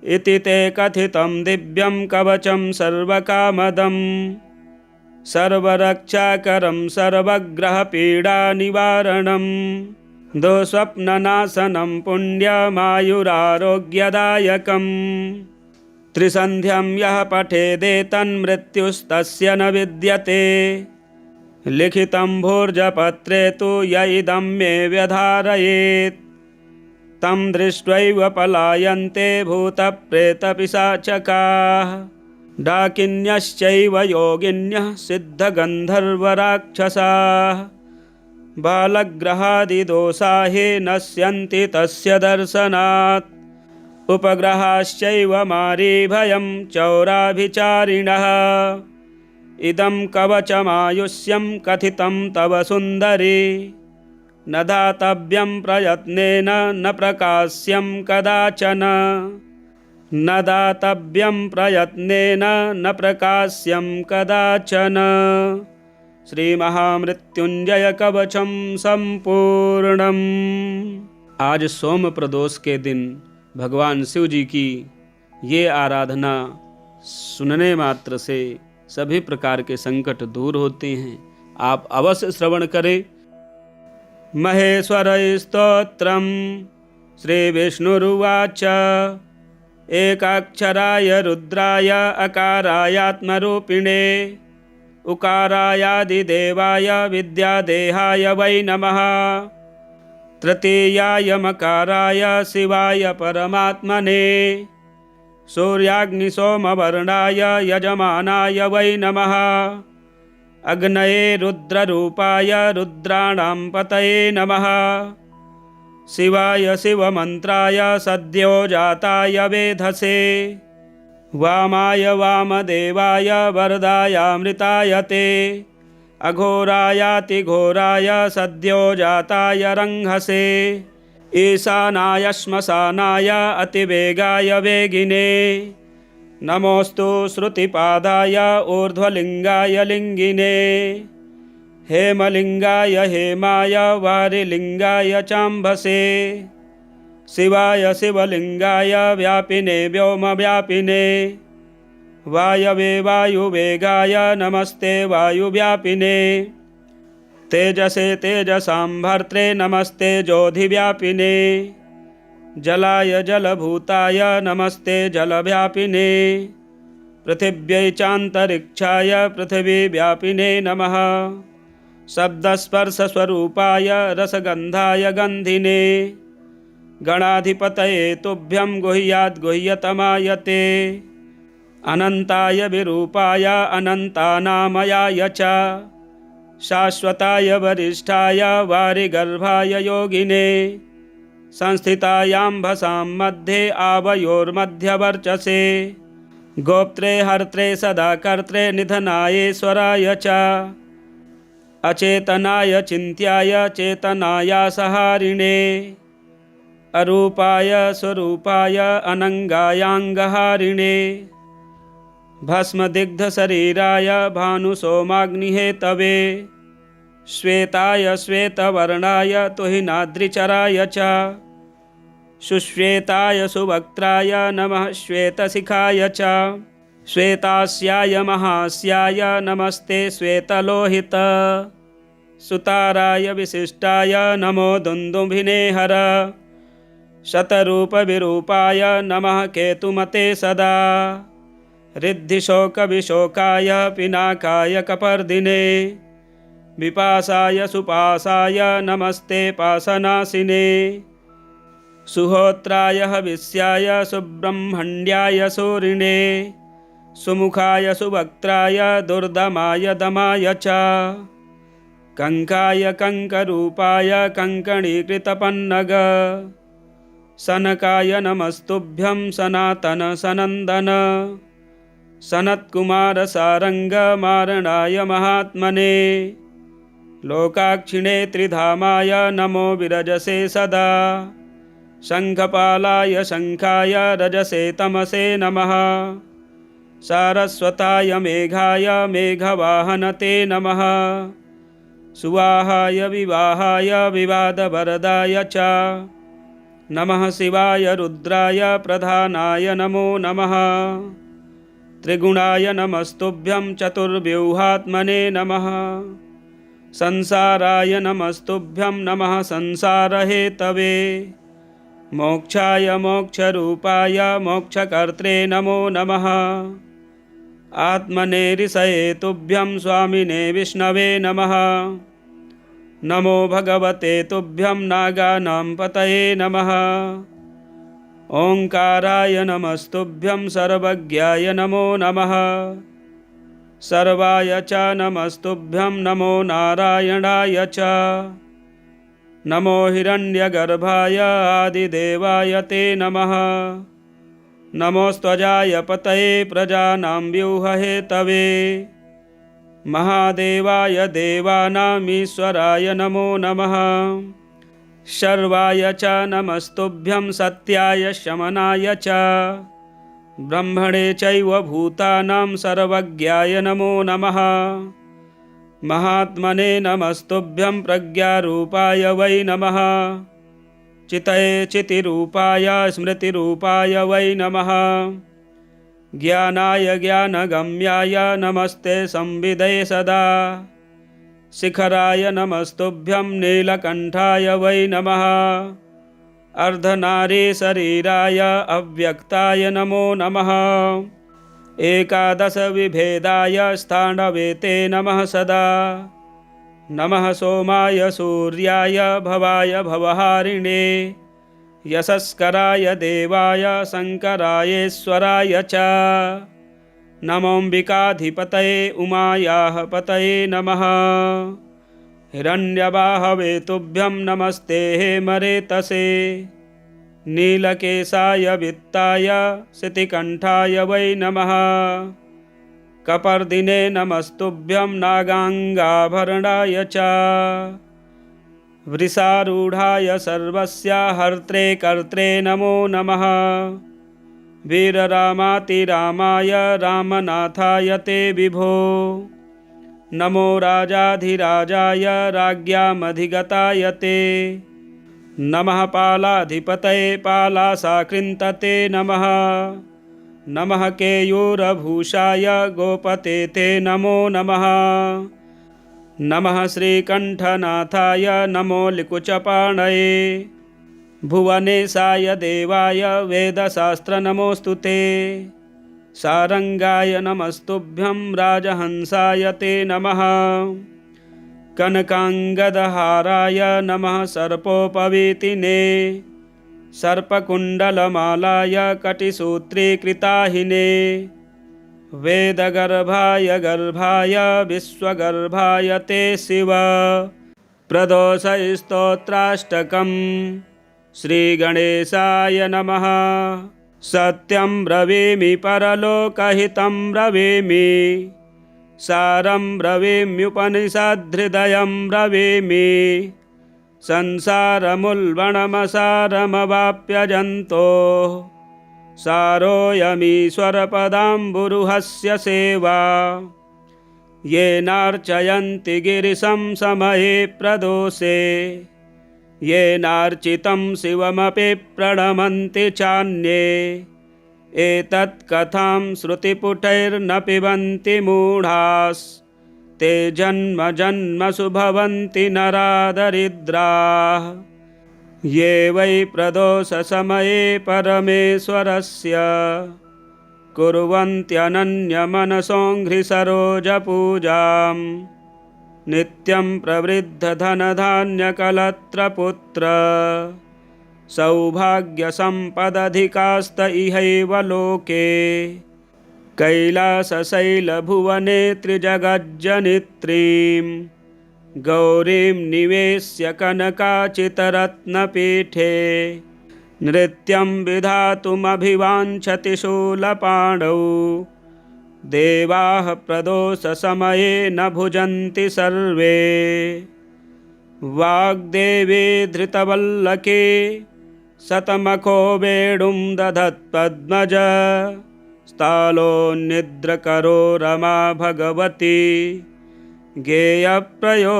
इति ते कथितं दिव्यं कवचं सर्वकामदं सर्वरक्षाकरं सर्वग्रहपीडानिवारणं दुःस्वप्ननाशनं पुण्यमायुरारोग्यदायकम् त्रिसन्ध्यं यः पठेदेतन्मृत्युस्तस्य न विद्यते लिखितं भोर्जपत्रे तु य इदं मे व्यधारयेत् तं दृष्ट्वैव पलायन्ते भूतप्रेतपिशाचकाः डाकिन्यश्चैव योगिन्यः सिद्धगन्धर्वराक्षसाः बालग्रहादिदोषा हि नश्यन्ति तस्य दर्शनात् उपग्रहाश्चैव मारीभयं चौराभिचारिणः इदं कवचमायुष्यं कथितं तव सुन्दरी न दातव्यं प्रयत्नेन न प्रकाश्यं कदाचन न दातव्यं प्रयत्नेन न प्रकाश्यं कदाचन। श्री महामृत्युंजय कवचम संपूर्णम। आज सोम प्रदोष के दिन भगवान शिव जी की ये आराधना सुनने मात्र से सभी प्रकार के संकट दूर होते हैं। आप अवश्य श्रवण करें। महेश्वर स्तोत्रम। श्री विष्णुरुवाच एकाक्षराय रुद्राय अकारायात्मरूपिणे उकारायादिदेवाय विद्यादेहाय वै नमः। तृतीयाय मकाराय शिवाय परमात्मने सूर्याग्निसोमवर्णाय यजमानाय वै नमः। अग्नये रुद्ररूपाय रुद्राणां पतये नमः। शिवाय शिवमन्त्राय सद्यो जाताय वेधसे वामाय वामदेवाय वरदायामृताय ते अघोरायातिघोराय सद्यो जाताय रंहसे ईशानाय श्मशानाय अतिवेगाय वेगिने नमोस्तु श्रुतिपादाय ऊर्ध्वलिंगाय लिंगिने हेमलिंगाय हेमाय वारिलिंगाय चाम्भसे शिवाय शिवलिंगाय व्यापिने व्योमव्यापिने वायवे वायुवेगाय नमस्ते वायुव्यापिने तेजसे तेजसां भर्त्रे नमस्ते ज्योतिव्यापिने जलाय जलभूताय नमस्ते जलव्यापिने पृथिव्यै चान्तरिक्षाय पृथिवीव्यापिने नमः। शब्दस्पर्शस्वरूपाय रसगन्धाय गन्धिने गणाधिपतये तुभ्यं गुह्याद् गुह्यतमाय ते अनन्ताय विरूपाय अनन्तानामयाय च शाश्वताय वरिष्ठाय वारिगर्भाय योगिने संस्थितायाम्भसां मध्ये आवयोर्मध्यवर्चसे गोप्त्रे हर्त्रे सदा कर्त्रे निधनायेश्वराय च अचेतनाय चिन्त्याय चेतनायासहारिणे अरूपाय स्वरूपाय अनङ्गायाङ्गहारिणे भस्मदिग्धशरीराय भानुसोमाग्निहेतवे श्वेताय श्वेतवर्णाय तुहिनाद्रिचराय च सुश्वेताय सुवक्त्राय नमः श्वेतशिखाय च श्वेतास्याय महास्याय नमस्ते श्वेतलोहित सुताराय विशिष्टाय नमो दुन्दुभिने हर शतरूपविरूपाय नमः केतुमते सदा रिद्धिशोकविशोकाय पिनाकाय कपर्दिने विपासाय सुपासाय नमस्ते पासनासिने सुहोत्राय हविष्याय सुब्रह्मण्याय सूरिणे सुमुखाय सुवक्त्राय दुर्दमाय दमाय च कंकाय कंकरूपाय कंकणीकृतपन्नग सनकाय नमस्तुभ्यं सनातन सनंदन सनत्कुमार सारंग मारणाय महात्मने लोकाक्षिणे त्रिधामाय नमो विरजसे सदा शंखपालाय शंखाय रजसे तमसे नमः सारस्वताय मेघाय मेघवाहनते नमः सुवाहाय विवाहाय विवादवरदाय च नमः शिवाय रुद्राय प्रधानाय नमो नमः। त्रिगुणाय नमस्तुभ्यं चतुर्व्यूहात्मने नमः। संसाराय नमस्तुभ्यं नमः संसारहेतवे। मोक्षाय मोक्षरूपाय मोक्षकर्त्रे नमो नमः। आत्मने ऋषये तुभ्यं स्वामिने विष्णवे नमः। नमो भगवते तुभ्यं नागानां पतये नमः। ओंकाराय नमस्तुभ्यं सर्वज्ञाय नमो नमः। सर्वाय च नमस्तुभ्यं नमो नारायणाय च। नमो हिरण्यगर्भाय आदिदेवाय ते नमः। नमोस्त्वजाय पतये प्रजानां व्यूहहेतवे। महादेवाय देवानामीश्वराय नमो नमः। शर्वाय च नमस्तुभ्यं सत्याय शमनाय च। ब्रह्मणे चैव भूतानां सर्वज्ञाय नमो नमः। महात्मने नमस्तुभ्यं प्रज्ञारूपाय वै नमः। चितये चितिरूपाय स्मृतिरूपाय वै नमः। ज्ञानाय ज्ञानगम्याय नमस्ते संविदे सदा। शिखराय नमस्तुभ्यं नीलकण्ठाय वै नमः। अर्धनारीशरीराय अव्यक्ताय नमो नमः। एकादशविभेदाय स्थाणवे ते नमः सदा। नमः सोमाय सूर्याय भवाय भवहारिणे। यशस्कराय देवाय शङ्करायेश्वराय च। नमोऽम्बिकाधिपतये उमायाः पतये नमः। हिरण्यबाहवे तुभ्यं नमस्ते हेमरेतसे। नीलकेशाय वित्ताय शितिकण्ठाय वै नमः। कपर्दिने नमस्तुभ्यं नागाङ्गाभरणाय च। वृषारूढाय सर्वस्य हर्त्रे कर्त्रे नमो नमः। वीररामातिरामाय रामनाथाय ते विभो। नमो राजाधिराजाय राज्ञामधिगताय ते। नमः पालाधिपतये पालाशाकृन्तते नमः। नमः केयूरभूषाय गोपते ते नमो नमः। नमः श्रीकण्ठनाथाय नमो लिकुचपाणये। भुवनेशाय देवाय वेदशास्त्रनमोऽस्तु ते। सारङ्गाय नमस्तुभ्यं राजहंसाय ते नमः। कनकाङ्गदहाराय नमः सर्पोपवीतिने। सर्पकुण्डलमालाय कटिसूत्रीकृताहिने। वेदगर्भाय गर्भाय विश्वगर्भाय ते शिव। प्रदोषस्तोत्राष्टकम्। श्रीगणेशाय नमः। सत्यं ब्रवीमि परलोकहितं ब्रवीमि। सारं ब्रवीम्युपनिषद्हृदयं ब्रवीमि। संसारमुल्बणमसारमवाप्यजन्तोः। सारोऽयमीश्वरपदाम्बुरुहस्य सेवा। येनार्चयन्ति गिरिशं समये प्रदोषे। येनार्चितं शिवमपि प्रणमन्ति चान्ये। एतत्कथां श्रुतिपुटैर्न पिबन्ति मूढास्। ते जन्म जन्मसु भवन्ति नरादरिद्राः। ये वै प्रदोषसमये परमेश्वरस्य कुर्वन्त्यनन्यमनसोऽङ्घ्रिसरोजपूजां। नित्यं प्रवृद्धधनधान्यकलत्रपुत्र। सौभाग्यसम्पदधिकास्त इहैव लोके। कैलासशैलभुवने त्रिजगज्जनित्रीं। गौरीं निवेश्य कनकाचितरत्नपीठे। नृत्यं विधातुमभिवाञ्छति शूलपाणौ। देवाः प्रदोषसमये न भुजन्ति सर्वे। वाग्देवी धृतवल्लकी शतमखो वेणुं दधत्पद्मज। स्थालोन्निद्रकरो रमा भगवती। गेयप्रयोगान्विता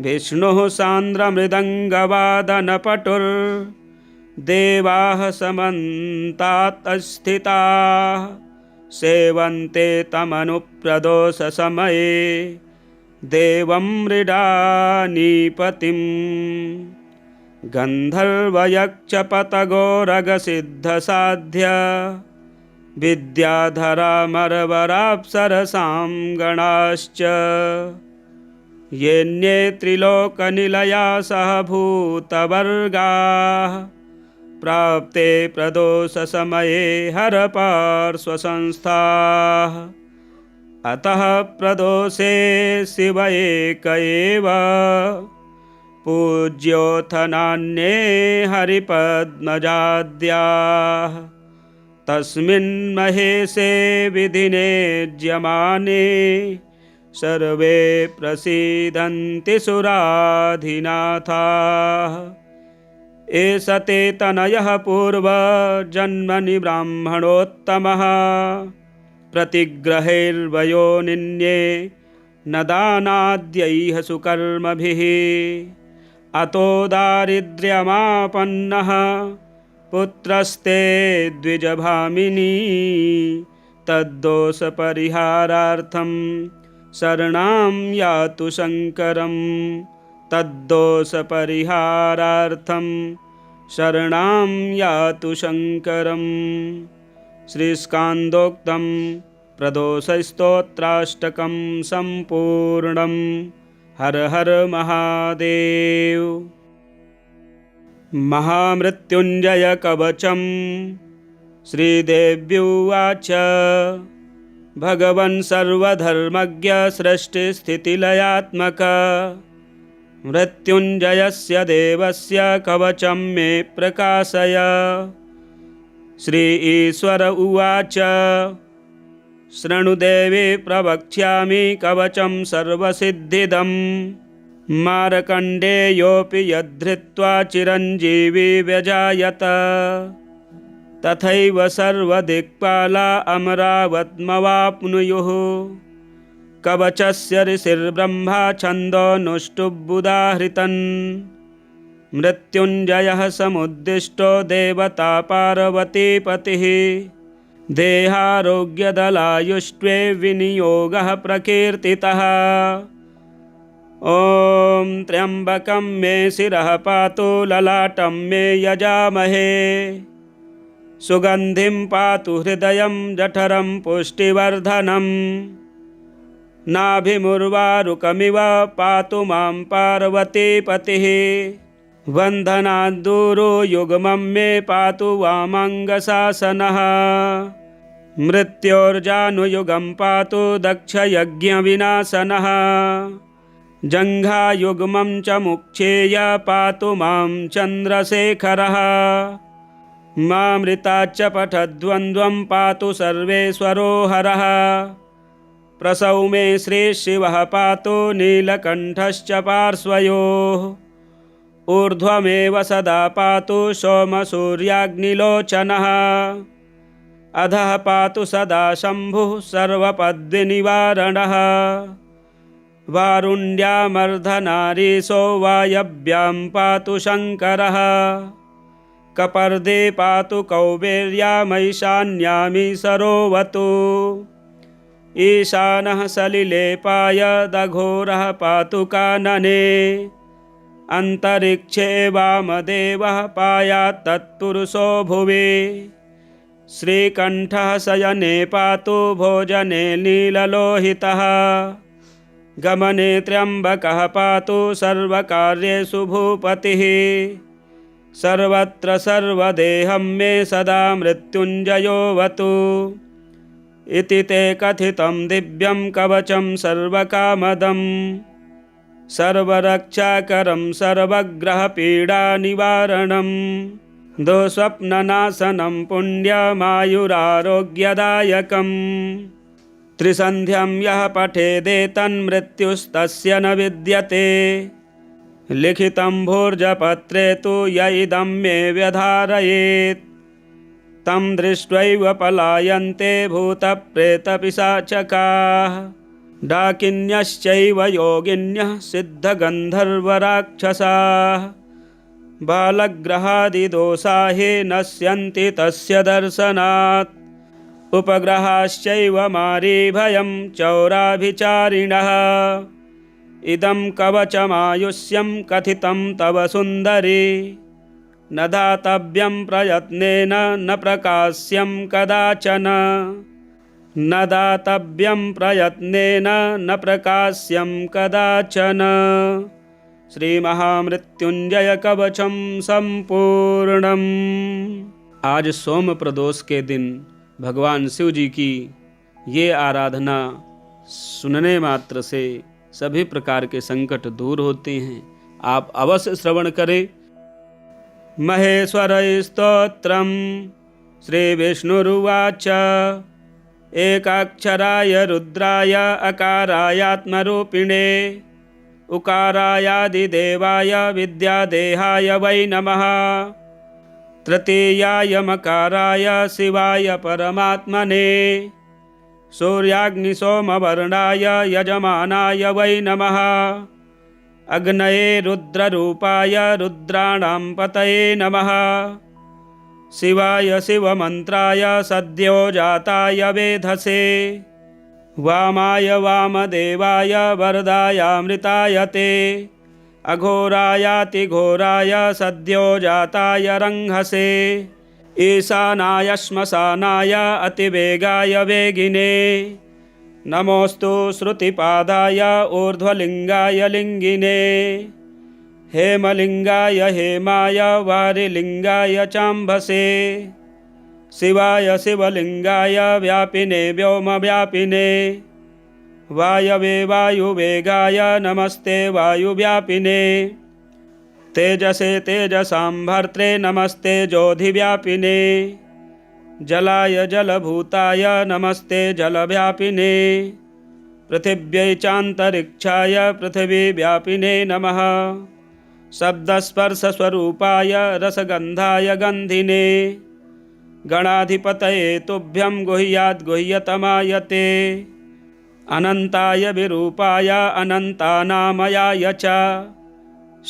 विष्णुः सान्द्रमृदङ्गवादनपटुर्देवाः समन्तात् स्थिताः सेवन्ते तमनुप्रदोषसमये देवं मृडानीपतिम् गन्धर्वयक्षपतगोरगसिद्धसाध्य विद्याधरामरवराप्सरसां गणाश्च येऽन्ये त्रिलोकनिलया सह भूतवर्गाः प्राप्ते प्रदोषसमये हरपार्श्वसंस्थाः अतः प्रदोषे शिव एक एव पूज्योऽथ नान्ये हरिपद्मजाद्याः तस्मिन् महेशे विधिने ज्यमाने सर्वे प्रसीदन्ति सुराधिनाथाः एष ते तनयः पूर्वजन्मनि ब्राह्मणोत्तमः प्रतिग्रहैर्वयोनिन्ये न दानाद्यैः सुकर्मभिः अतो दारिद्र्यमापन्नः पुत्रस्ते द्विजभामिनी तद्दोषपरिहारार्थं शरणं यातु शङ्करं तद्दोषपरिहारार्थं शरणं यातु शङ्करम् श्रीस्कान्दोक्तं प्रदोषस्तोत्राष्टकं सम्पूर्णं। हर हर महादेव। महामृत्युञ्जय कवचं श्रीदेव्युवाच भगवन् सर्वधर्मज्ञ सृष्टिस्थितिलयात्मक मृत्युञ्जयस्य देवस्य कवचं मे प्रकाशय। श्री ईश्वर उवाच शृणुदेवी प्रवक्ष्यामि कवचं सर्वसिद्धिदं मार्कण्डेयोऽपि यद्धृत्वा चिरञ्जीवी व्यजायत तथैव सर्वदिक्पाला अमरावत्मवाप्नुयुः। कवचस्य ऋषिर्ब्रह्मा छन्दोनुष्टुबुदाहृतन् मृत्युञ्जयः समुद्दिष्टो देवता पार्वतीपतिः देहारोग्यदलायुष्ट्वे विनियोगः प्रकीर्तितः। ॐ त्र्यम्बकं मे शिरः पातु ललाटं मे यजामहे सुगन्धिं पातु हृदयं जठरं पुष्टिवर्धनम् नाभिमुर्वारुकमिव पातु मां पार्वतीपतिः वन्दनाद्दूरो युग्मं मे पातु वामाङ्गशासनः मृत्योर्जानुयुगं पातु दक्षयज्ञविनाशनः जङ्घायुग्मं च मुक्षेय पातु मां चन्द्रशेखरः मामृताच्च पठद्वन्द्वं पातु सर्वेश्वरो हरः प्रसौ मे श्रीशिवः पातु नीलकण्ठश्च पार्श्वयोः ऊर्ध्वमेव सदा पातु सोमसूर्याग्निलोचनः अधः पातु सदा शम्भुः सर्वपद्विनिवारणः वारुण्यामर्धनारीशो वायव्यां पातु शङ्करः कपर्दे पातु कौबेर्यामैशान्यामि सरोवतु ईशानः सलिले पायदघोरः पातु कानने अन्तरिक्षे वामदेवः पायात् तत्पुरुषो भुवि श्रीकण्ठः शयने पातु भोजने नीललोहितः गमने त्र्यम्बकः पातु सर्वकार्येषु भूपतिः सर्वत्र सर्वदेहं मे सदा मृत्युञ्जयोऽवतु इति ते कथितं दिव्यं कवचं सर्वकामदं सर्वरक्षाकरं सर्वग्रहपीडानिवारणं दुःस्वप्ननाशनं पुण्यमायुरारोग्यदायकं त्रिसन्ध्यं यः पठेदेतन्मृत्युस्तस्य न विद्यते लिखितं भोर्जपत्रे तु य इदं मे व्यधारयेत् तं दृष्ट्वैव पलायन्ते भूतप्रेतपिशाचकाः डाकिन्यश्चैव योगिन्यः सिद्धगन्धर्वराक्षसाः बालग्रहादिदोषा हि नश्यन्ति तस्य दर्शनात् उपग्रहाश्चैव मारीभयं चौराभिचारिणः इदं कवचमायुष्यं कथितं तव सुन्दरी न दातव्यं प्रयत्नेन न प्रकाश्यं कदाचन न दातव्यं प्रयत्नेन न प्रकाश्यं कदाचन। श्री महामृत्युंजय कवचम संपूर्णम। आज सोम प्रदोष के दिन भगवान शिव जी की ये आराधना सुनने मात्र से सभी प्रकार के संकट दूर होते हैं। आप अवश्य श्रवण करें। महेश्वर स्तोत्रम श्री विष्णुरुवाच एकाक्षराय रुद्राय अकारायात्मरूपिणे उकारायादिदेवाय विद्यादेहाय वै नमः तृतीयाय मकाराय शिवाय परमात्मने सूर्याग्निसोमवर्णाय यजमानाय वै नमः अग्नये रुद्ररूपाय रुद्राणां पतये नमः शिवाय शिवमन्त्राय सद्यो जाताय वेधसे वामाय वामदेवाय वरदायामृताय ते अघोरायातिघोराय सद्यो जाताय रंहसे ईशानाय श्मशानाय अतिवेगाय वेगिने नमोस्तु श्रुतिपादाय ऊर्ध्वलिंगाय लिंगिने हेमलिंगाय हेमाय वारिलिंगाय चाम्भसे शिवाय शिवलिंगाय व्यापिने व्योमव्यापिने वायवे वायुवेगाय नमस्ते वायुव्यापिने तेजसे तेजसां भर्त्रे नमस्ते ज्योतिव्यापिने जलाय जलभूताय नमस्ते जलव्यापिने पृथिव्यै चान्तरिक्षाय पृथिवीव्यापिने नमः शब्दस्पर्शस्वरूपाय रसगन्धाय गन्धिने गणाधिपतये तुभ्यं गुह्याद्गुह्यतमाय ते अनन्ताय विरूपाय अनन्तानामयाय च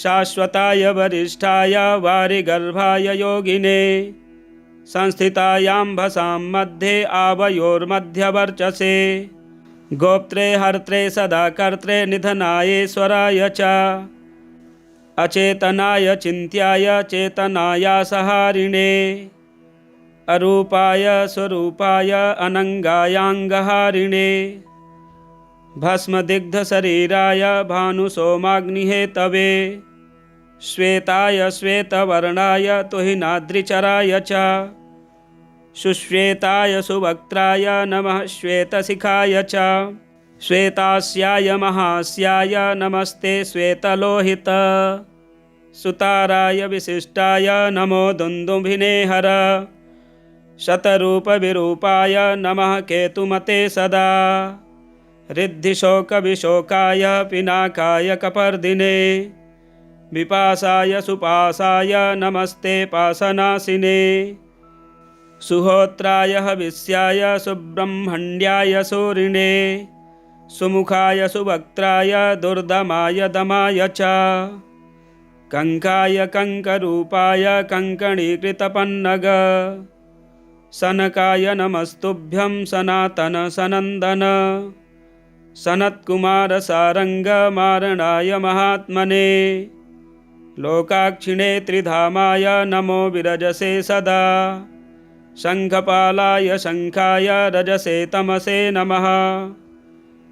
शाश्वताय वरिष्ठाय वारिगर्भाय योगिने संस्थितायाम्भसां मध्ये आवयोर्मध्यवर्चसे गोप्त्रे हर्त्रे सदा कर्त्रे निधनायेश्वराय च अचेतनाय चिन्त्याय चेतनायासहारिणे अरूपाय स्वरूपाय अनंगायांगहारिणे भस्मदिग्धशरीराय भानुसोमाग्निहेतवे श्वेताय श्वेतवर्णाय तुहिनाद्रिचराय च सुश्वेताय सुवक्त्राय नमः श्वेतशिखाय च श्वेतास्याय महास्याय नमस्ते श्वेतलोहित सुताराय विशिष्टाय नमो दुन्दुभिने हर शतरूपविरूपाय नमः केतुमते सदा रिद्धिशोकविशोकाय पिनाकाय कपर्दिने विपासाय सुपासाय नमस्ते पासनासिने सुहोत्राय हविष्याय सुब्रह्मण्याय सूरिणे सुमुखाय सुवक्त्राय दुर्दमाय दमाय च कंकाय कंकरूपाय कंकणीकृतपन्नग सनकाय नमस्तुभ्यं सनातन सनंदन सनत्कुमार सारंग मारणाय महात्मने लोकाक्षिणे त्रिधामाय नमो विरजसे सदा शंखपालाय शंखाय रजसे तमसे नमः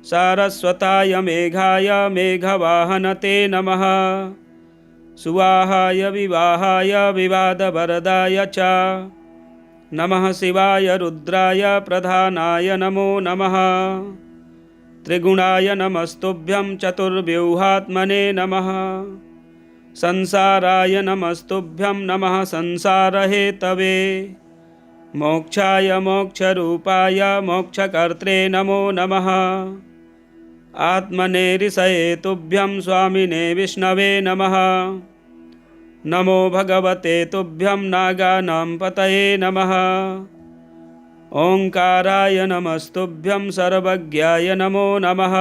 सारस्वताय मेघाय मेघवाहनते नमः सुवाहाय विवाहाय विवादवरदाय च नमः शिवाय रुद्राय प्रधानाय नमो नमः त्रिगुणाय नमस्तुभ्यं चतुर्व्यूहात्मने नमः संसाराय नमस्तुभ्यं नमः संसारहेतवे मोक्षाय मोक्षरूपाय मोक्षकर्त्रे नमो नमः आत्मने ऋषये तुभ्यं स्वामिने विष्णवे नमः नमो भगवते तुभ्यं नागानां पतये नमः। ओंकाराय नमस्तुभ्यं सर्वज्ञाय नमो नमः।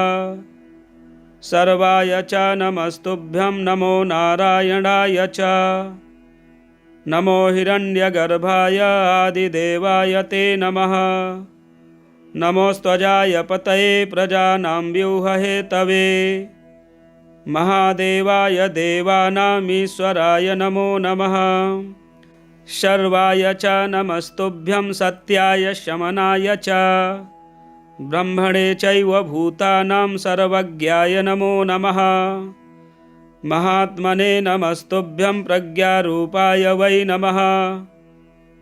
सर्वाय च नमस्तुभ्यं नमो नारायणाय च। नमो हिरण्यगर्भाय आदिदेवाय ते नमः। नमोस्त्वजाय पतये प्रजानां व्यूहहेतवे। महादेवाय देवानामीश्वराय नमो नमः। शर्वाय च नमस्तुभ्यं सत्याय शमनाय च। ब्रह्मणे चैव भूतानां सर्वज्ञाय नमो नमः। महात्मने नमस्तुभ्यं प्रज्ञारूपाय वै नमः।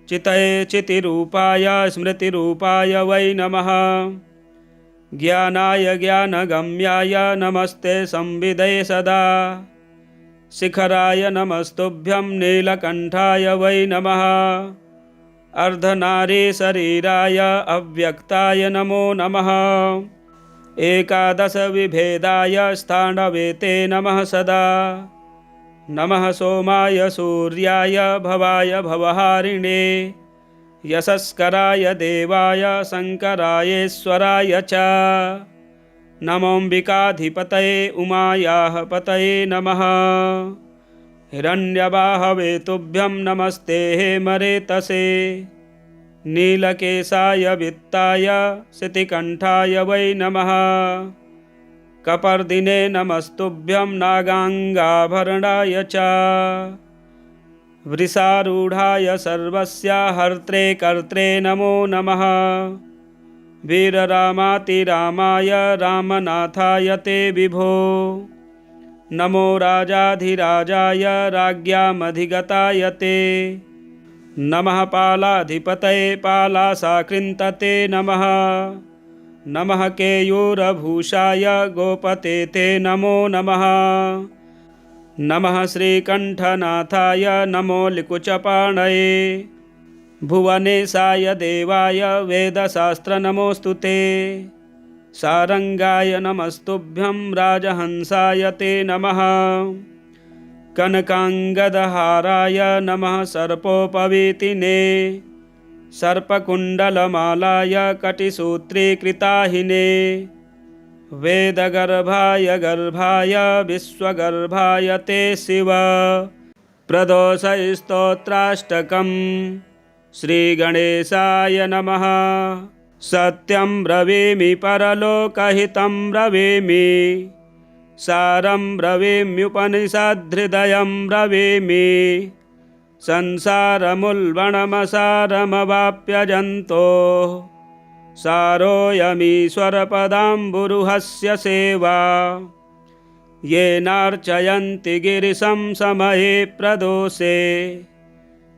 चितये चितिरूपाय स्मृतिरूपाय वै नमः। ज्ञानाय ज्ञानगम्याय नमस्ते संविदे सदा। शिखराय नमस्तुभ्यं नीलकण्ठाय वै नमः। अर्धनारीशरीराय अव्यक्ताय नमो नमः। एकादश विभेदाय स्थाणवे ते नमः सदा। नमः सोमाय सूर्याय भवाय भवहारिणे। यशस्कराय देवाय शङ्करायेश्वराय च। नमोऽम्बिकाधिपतये उमायाः पतये नमः। हिरण्यबाहवे तुभ्यं नमस्ते हेमरेतसे। नीलकेशाय वित्ताय शितिकण्ठाय वै नमः। कपर्दिने नमस्तुभ्यं नागाङ्गाभरणाय च। वृषारूढाय सर्वस्य हर्त्रे कर्त्रे नमो नमः। वीररामातिरामाय रामनाथाय ते विभो। नमो राजाधिराजाय राज्ञामधिगताय ते। नमः पालाधिपतये पालाशाकृन्तते नमः। नमः केयूरभूषाय गोपते ते नमो नमः। नमः श्रीकण्ठनाथाय नमो लिकुचपाणये। भुवनेशाय देवाय वेदशास्त्रनमोऽस्तु ते। सारङ्गाय नमस्तुभ्यं राजहंसाय ते नमः। कनकाङ्गदहाराय नमः सर्पोपवीतिने। सर्पकुण्डलमालाय कटिसूत्रीकृताहिने। वेदगर्भाय गर्भाय विश्वगर्भाय ते शिव। प्रदोषस्तोत्राष्टकम् श्रीगणेशाय नमः। सत्यं ब्रवीमि परलोकहितं ब्रवीमि। सारं ब्रवीम्युपनिषद्हृदयं ब्रवीमि। संसारमुल्बणमसारमवाप्यजन्तोः। सारोऽयमीश्वरपदाम्बुरुहस्य सेवा। येनार्चयन्ति गिरिशं समये प्रदोषे।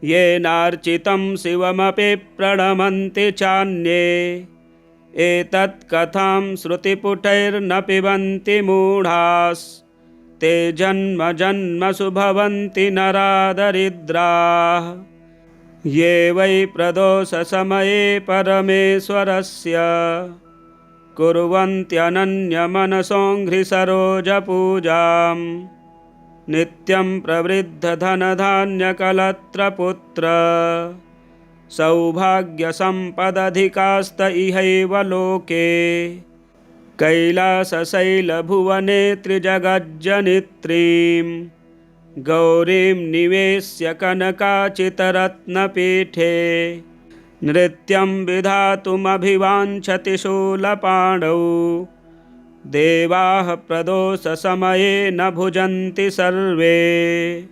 येनार्चितं शिवमपि प्रणमन्ति चान्ये। एतत्कथां श्रुतिपुटैर्न पिबन्ति मूढास्। ते जन्म जन्मसु भवन्ति नरादरिद्राः। ये वै प्रदोषसमये परमेश्वरस्य कुर्वन्त्यनन्यमनसोऽङ्घ्रिसरोजपूजां। नित्यं प्रवृद्धधनधान्यकलत्रपुत्र। सौभाग्यसम्पदधिकास्त इहैव लोके। कैलासशैलभुवने त्रिजगज्जनित्रीं। गौरीं निवेश्य कनकाचितरत्नपीठे। नृत्यं विधातुमभिवाञ्छति शूलपाणौ। देवाः प्रदोषसमये न भुजन्ति सर्वे।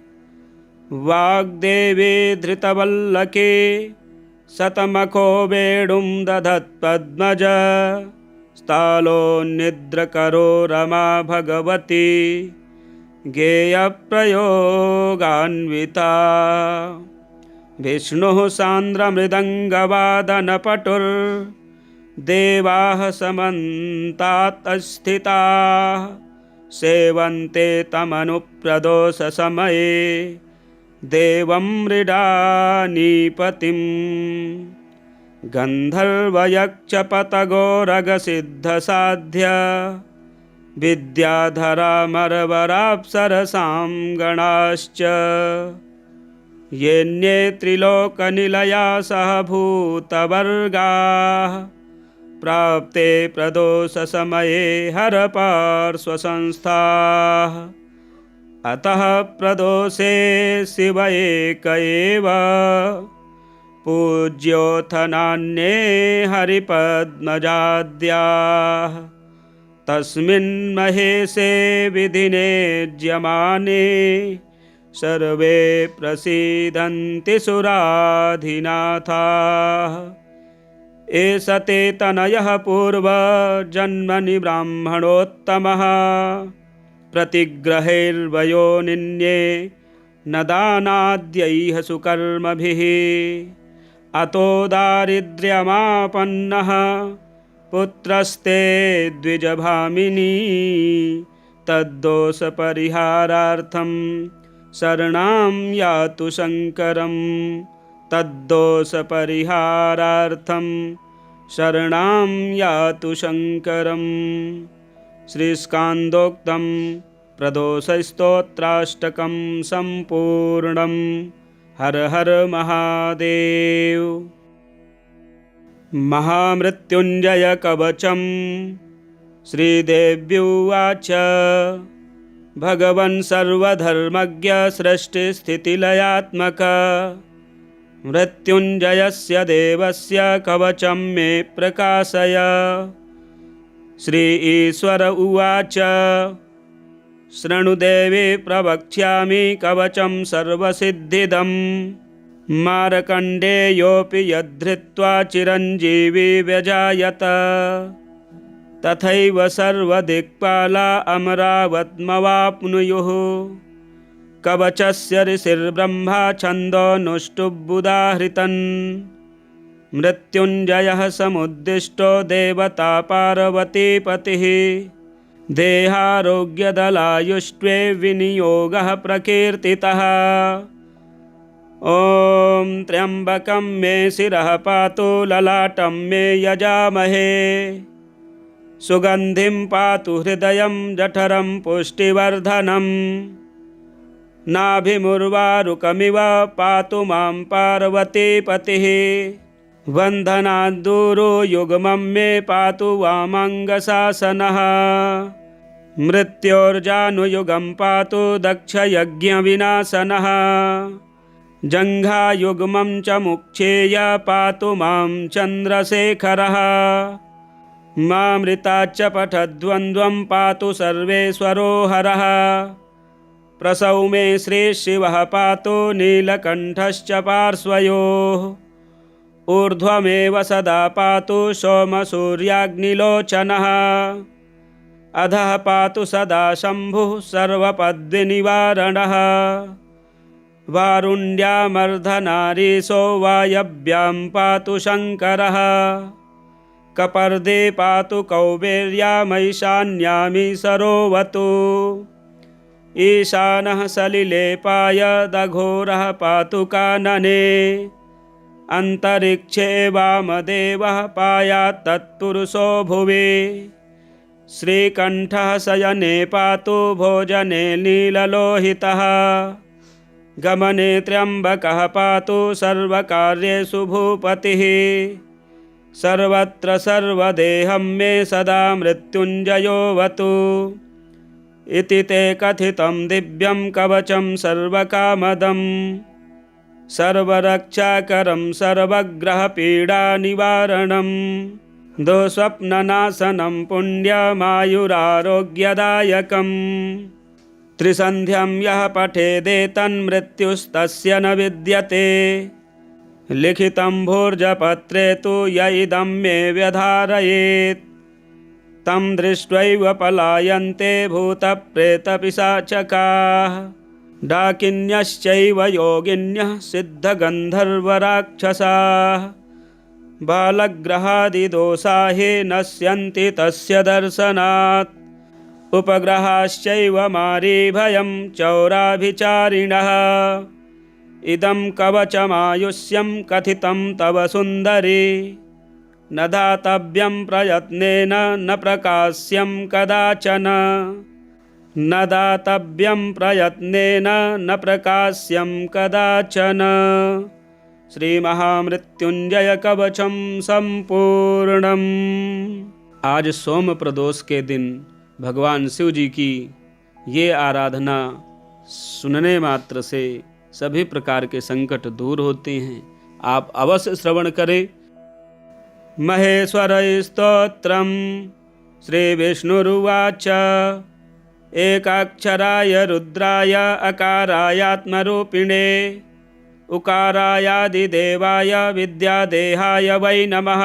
वाग्देवी धृतवल्लकी शतमखो वेणुं दधत्पद्मज। स्थालोन्निद्रकरो रमा भगवती गेयप्रयोगान्विता। विष्णुः सान्द्रमृदङ्गवादनपटुर्देवाः समन्तात् स्थिताः। सेवन्ते तमनुप्रदोषसमये देवं मृडानीपतिम्। गन्धर्वयक्षपतगोरगसिद्धसाध्य विद्याधरामरवराप्सरसां गणाश्च येऽन्ये त्रिलोकनिलया सह भूतवर्गाः प्राप्ते प्रदोषसमये हरपार्श्वसंस्थाः अतः प्रदोषे शिव एक एव पूज्योऽथ नान्ये हरिपद्मजाद्याः तस्मिन् महेशे विधिने ज्यमाने सर्वे प्रसीदन्ति सुराधिनाथाः एष ते तनयः पूर्वजन्मनि ब्राह्मणोत्तमः प्रतिग्रहैर्वयोनिन्ये न दानाद्यैः सुकर्मभिः अतो दारिद्र्यमापन्नः पुत्रस्ते द्विजभामिनी तद्दोषपरिहारार्थं शरणं यातु शङ्करं तद्दोषपरिहारार्थं शरणं यातु शङ्करम् श्रीस्कान्दोक्तं प्रदोषस्तोत्राष्टकं सम्पूर्णं। हर हर महादेव। महामृत्युञ्जय कवचं श्रीदेव्युवाच भगवन् सर्वधर्मज्ञ सृष्टिस्थितिलयात्मक मृत्युञ्जयस्य देवस्य कवचं मे प्रकाशय। श्री ईश्वर उवाच शृणुदेवी प्रवक्ष्यामि कवचं सर्वसिद्धिदं मार्कण्डेयोऽपि यद्धृत्वा चिरञ्जीवी व्यजायत तथैव सर्वदिक्पाला अमरावत्मवाप्नुयुः। कवचस्य ऋषिर्ब्रह्मा छन्दोनुष्टुबुदाहृतन् मृत्युञ्जयः समुद्दिष्टो देवता पार्वतीपतिः देहारोग्यदलायुष्ट्वे विनियोगः प्रकीर्तितः। ॐ त्र्यम्बकं मे शिरः पातु ललाटं मे यजामहे सुगन्धिं पातु हृदयं जठरं पुष्टिवर्धनम् नाभिमुर्वारुकमिव पातु मां पार्वतीपतिः वन्दनाद्दूरो युग्मं मे पातु वामाङ्गशासनः मृत्योर्जानुयुगं पातु दक्षयज्ञविनाशनः जङ्घायुग्मं च मुक्षेय पातु मां चन्द्रशेखरः मामृता च पठद्वन्द्वं पातु सर्वेश्वरो हरः प्रसौ मे श्रीशिवः पातु नीलकण्ठश्च पार्श्वयोः ऊर्ध्वमेव सदा पातु सोमसूर्याग्निलोचनः अधः पातु सदा शम्भुः सर्वपद्विनिवारणः वारुण्यामर्धनारीशो वायव्यां पातु शङ्करः कपर्दे पातु कौबेर्यामैशान्यामीशरोऽवतु ईशानः सलिले पायदघोरः पातु कानने अन्तरिक्षे वामदेवः पायात् तत्पुरुषो भुवि श्रीकण्ठः शयने पातु भोजने नीललोहितः गमने त्र्यम्बकः पातु सर्वकार्येषु भूपतिः सर्वत्र सर्वदेहं मे सदा मृत्युञ्जयोऽवतु इति ते कथितं दिव्यं कवचं सर्वकामदं सर्वरक्षाकरं सर्वग्रहपीडानिवारणं दुःस्वप्ननाशनं पुण्यमायुरारोग्यदायकम् त्रिसन्ध्यं यः पठेदेतन्मृत्युस्तस्य न विद्यते लिखितं भोर्जपत्रे तु य इदं मे व्यधारयेत् तं दृष्ट्वैव पलायन्ते भूतप्रेतपिशाचकाः डाकिन्यश्चैव योगिन्यः सिद्धगन्धर्वराक्षसाः बालग्रहादिदोषा हि नश्यन्ति तस्य दर्शनात् उपग्रहाश्चैव मारीभयं चौराभिचारिणः इदं कवचमायुष्यं कथितं तव सुन्दरी न दातव्यं प्रयत्नेन न प्रकाश्यं कदाचन। न दातव्यं प्रयत्नेन न प्रकाश्यं कदाचन। श्री महामृत्युंजय कवचम संपूर्णम। आज सोम प्रदोष के दिन भगवान शिव जी की ये आराधना सुनने मात्र से सभी प्रकार के संकट दूर होते हैं। आप अवश्य श्रवण करें। महेश्वर स्तोत्रम। श्री विष्णुरुवाच एकाक्षराय रुद्राय अकारायात्मरूपिणे उकारायादिदेवाय विद्यादेहाय वै नमः।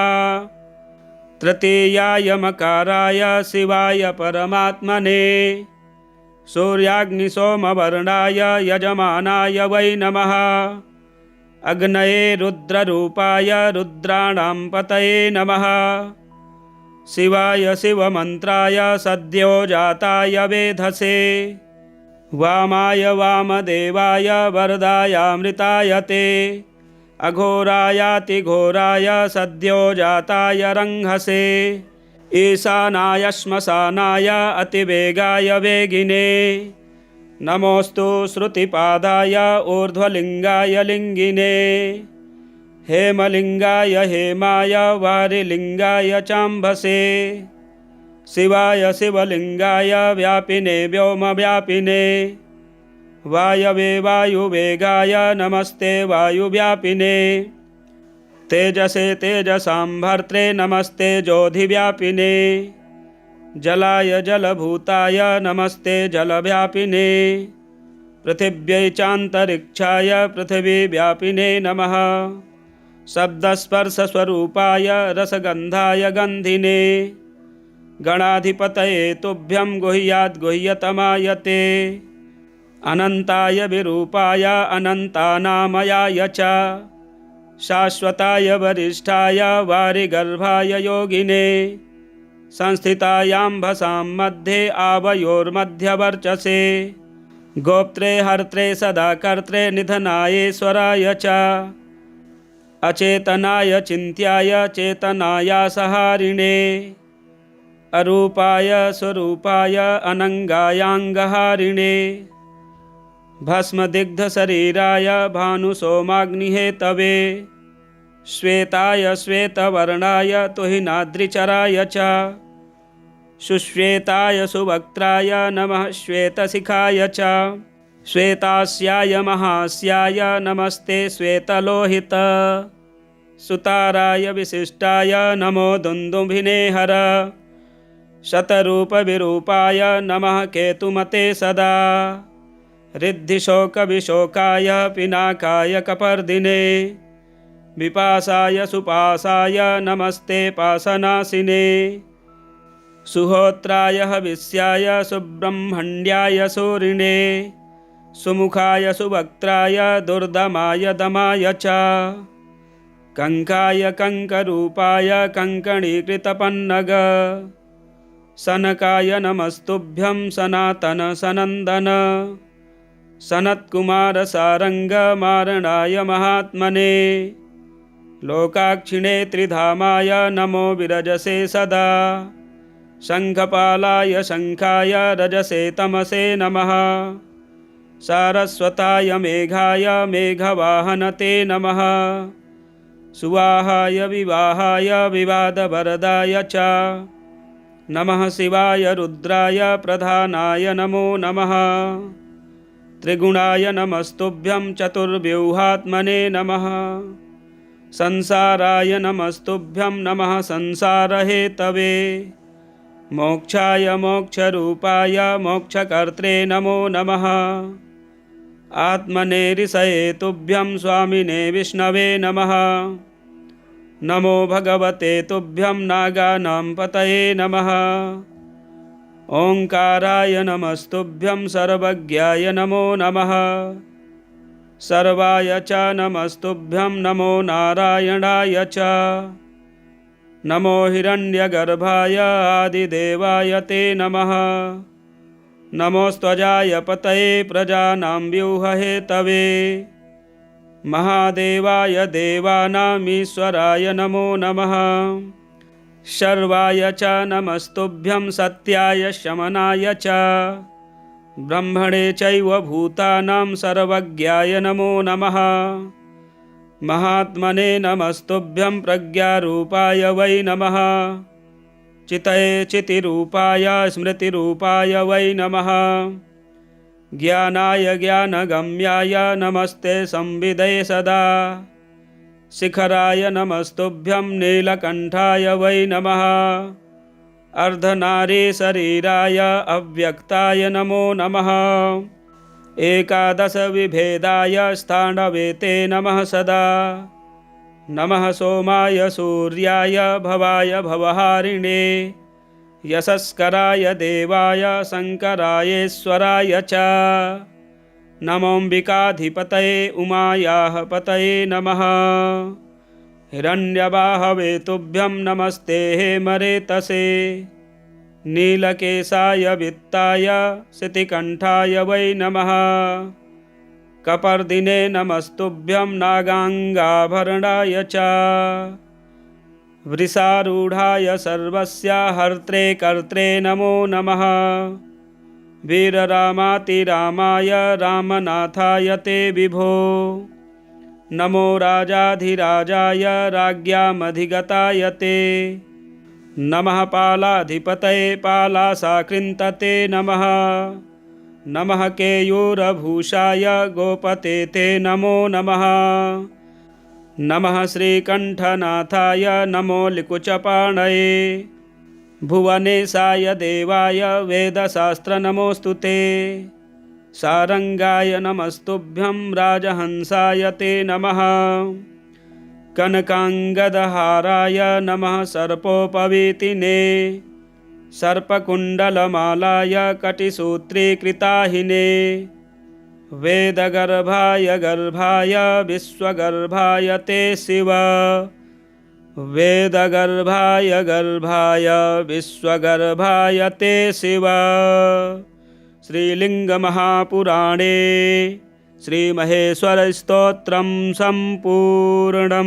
तृतीयाय मकाराय शिवाय परमात्मने सूर्याग्निसोमवर्णाय यजमानाय वै नमः। अग्नये रुद्ररूपाय रुद्राणां पतये नमः। शिवाय शिवमन्त्राय सद्यो जाताय वेधसे वामाय वामदेवाय वरदायामृताय ते अघोरायातिघोराय सद्यो जाताय रंहसे ईशानाय श्मशानाय अतिवेगाय वेगिने नमोस्तु श्रुतिपादाय ऊर्ध्वलिंगाय लिंगिने हेमलिंगाय हेमाय वारिलिंगाय चाम्भसे शिवाय शिवलिंगाय व्यापिने व्योमव्यापिने वायवे वायुवेगाय नमस्ते वायुव्यापिने तेजसे तेजसां भर्त्रे नमस्ते ज्योतिव्यापिने जलाय जलभूताय नमस्ते जलव्यापिने पृथिव्यै चान्तरिक्षाय पृथिवीव्यापिने नमः। शब्दस्पर्शस्वरूपाय रसगन्धाय गन्धिने गणाधिपतये तुभ्यं गुह्याद् गुह्यतमाय ते अनन्ताय विरूपाय अनन्तानामयाय च शाश्वताय वरिष्ठाय वारिगर्भाय योगिने संस्थितायाम्भसां मध्ये आवयोर्मध्यवर्चसे गोप्त्रे हर्त्रे सदा कर्त्रे निधनायेश्वराय च अचेतनाय चिन्त्याय चेतनायासहारिणे अरूपाय स्वरूपाय अनंगायांगहारिणे भस्मदिग्धशरीराय भानुसोमाग्निहेतवे श्वेताय श्वेतवर्णाय तुहिनाद्रिचराय च सुश्वेताय सुवक्त्राय नमः श्वेतशिखाय च श्वेतास्याय महास्याय नमस्ते श्वेतलोहित सुताराय विशिष्टाय नमो दुन्दुभिने हर शतरूपविरूपाय नमः केतुमते सदा रिद्धिशोकविशोकाय पिनाकाय कपर्दिने विपासाय सुपासाय नमस्ते पासनासिने सुहोत्राय हविष्याय सुब्रह्मण्याय सूरिणे सुमुखाय सुवक्त्राय दुर्दमाय दमाय च कंकाय कंकरूपाय कंकणीकृतपन्नग सनकाय नमस्तुभ्यं सनातन सनंदन सनत्कुमार सारंग मारणाय महात्मने लोकाक्षिणे त्रिधामाय नमो विरजसे सदा शंखपालाय शंखाय रजसे तमसे नमः सारस्वताय मेघाय मेघवाहनते नमः सुवाहाय विवाहाय विवादवरदाय च नमः शिवाय रुद्राय प्रधानाय नमो नमः त्रिगुणाय नमस्तुभ्यं चतुर्व्यूहात्मने नमः संसाराय नमस्तुभ्यं नमः संसारहेतवे मोक्षाय मोक्षरूपाय मोक्षकर्त्रे नमो नमः आत्मने ऋषये तुभ्यं स्वामिने विष्णवे नमः नमो भगवते तुभ्यं नागानां पतये नमः ओंकाराय नमस्तुभ्यं सर्वज्ञाय नमो नमः सर्वाय च नमस्तुभ्यं नमो नारायणाय च नमो हिरण्यगर्भाय आदिदेवाय ते नमः नमोस्त्वजाय पतये प्रजानां व्यूहहेतवे महादेवाय देवानामीश्वराय नमो नमः। शर्वाय च नमस्तुभ्यं सत्याय शमनाय च ब्रह्मणे चैव भूतानां सर्वज्ञाय नमो नमः। महात्मने नमस्तुभ्यं प्रज्ञारूपाय वै नमः। चितये चितिरूपाय स्मृतिरूपाय वै नमः। ज्ञानाय ज्ञानगम्याय नमस्ते संविदे सदा। शिखराय नमस्तुभ्यं नीलकण्ठाय वै नमः। अर्धनारीशरीराय अव्यक्ताय नमो नमः। एकादशविभेदाय स्थाणवे ते नमः सदा। नमः सोमाय सूर्याय भवाय भवहारिणे यशस्कराय देवाय शङ्करायेश्वराय च। नमोऽम्बिकाधिपतये उमायाः पतये नमः। हिरण्यवाहवे तुभ्यं नमस्ते हेमरेतसे। नीलकेशाय वित्ताय शितिकण्ठाय वै नमः। कपर्दिने नमस्तुभ्यं नागाङ्गाभरणाय च। वृषारूढाय सर्वस्य हर्त्रे कर्त्रे नमो नमः। वीररामातिरामाय रामनाथाय ते विभो। नमो राजाधिराजाय राज्ञामधिगताय ते। नमः पालाधिपतये पालाशाकृन्तते नमः। नमः केयूरभूषाय गोपते ते नमो नमः। नमः श्रीकण्ठनाथाय नमो लिकुचपाणये। भुवनेशाय देवाय वेदशास्त्रनमोऽस्तु ते। सारङ्गाय नमस्तुभ्यं राजहंसाय ते नमः। कनकाङ्गदहाराय नमः सर्पोपवीतिने। सर्पकुण्डलमालाय कटिसूत्रीकृताहिने। वेदगर्भाय गर्भाय विश्वगर्भाय ते शिव। वेदगर्भाय गर्भाय विश्वगर्भाय ते शिव। श्रीलिङ्गमहापुराणे श्रीमहेश्वरस्तोत्रं सम्पूर्णम्।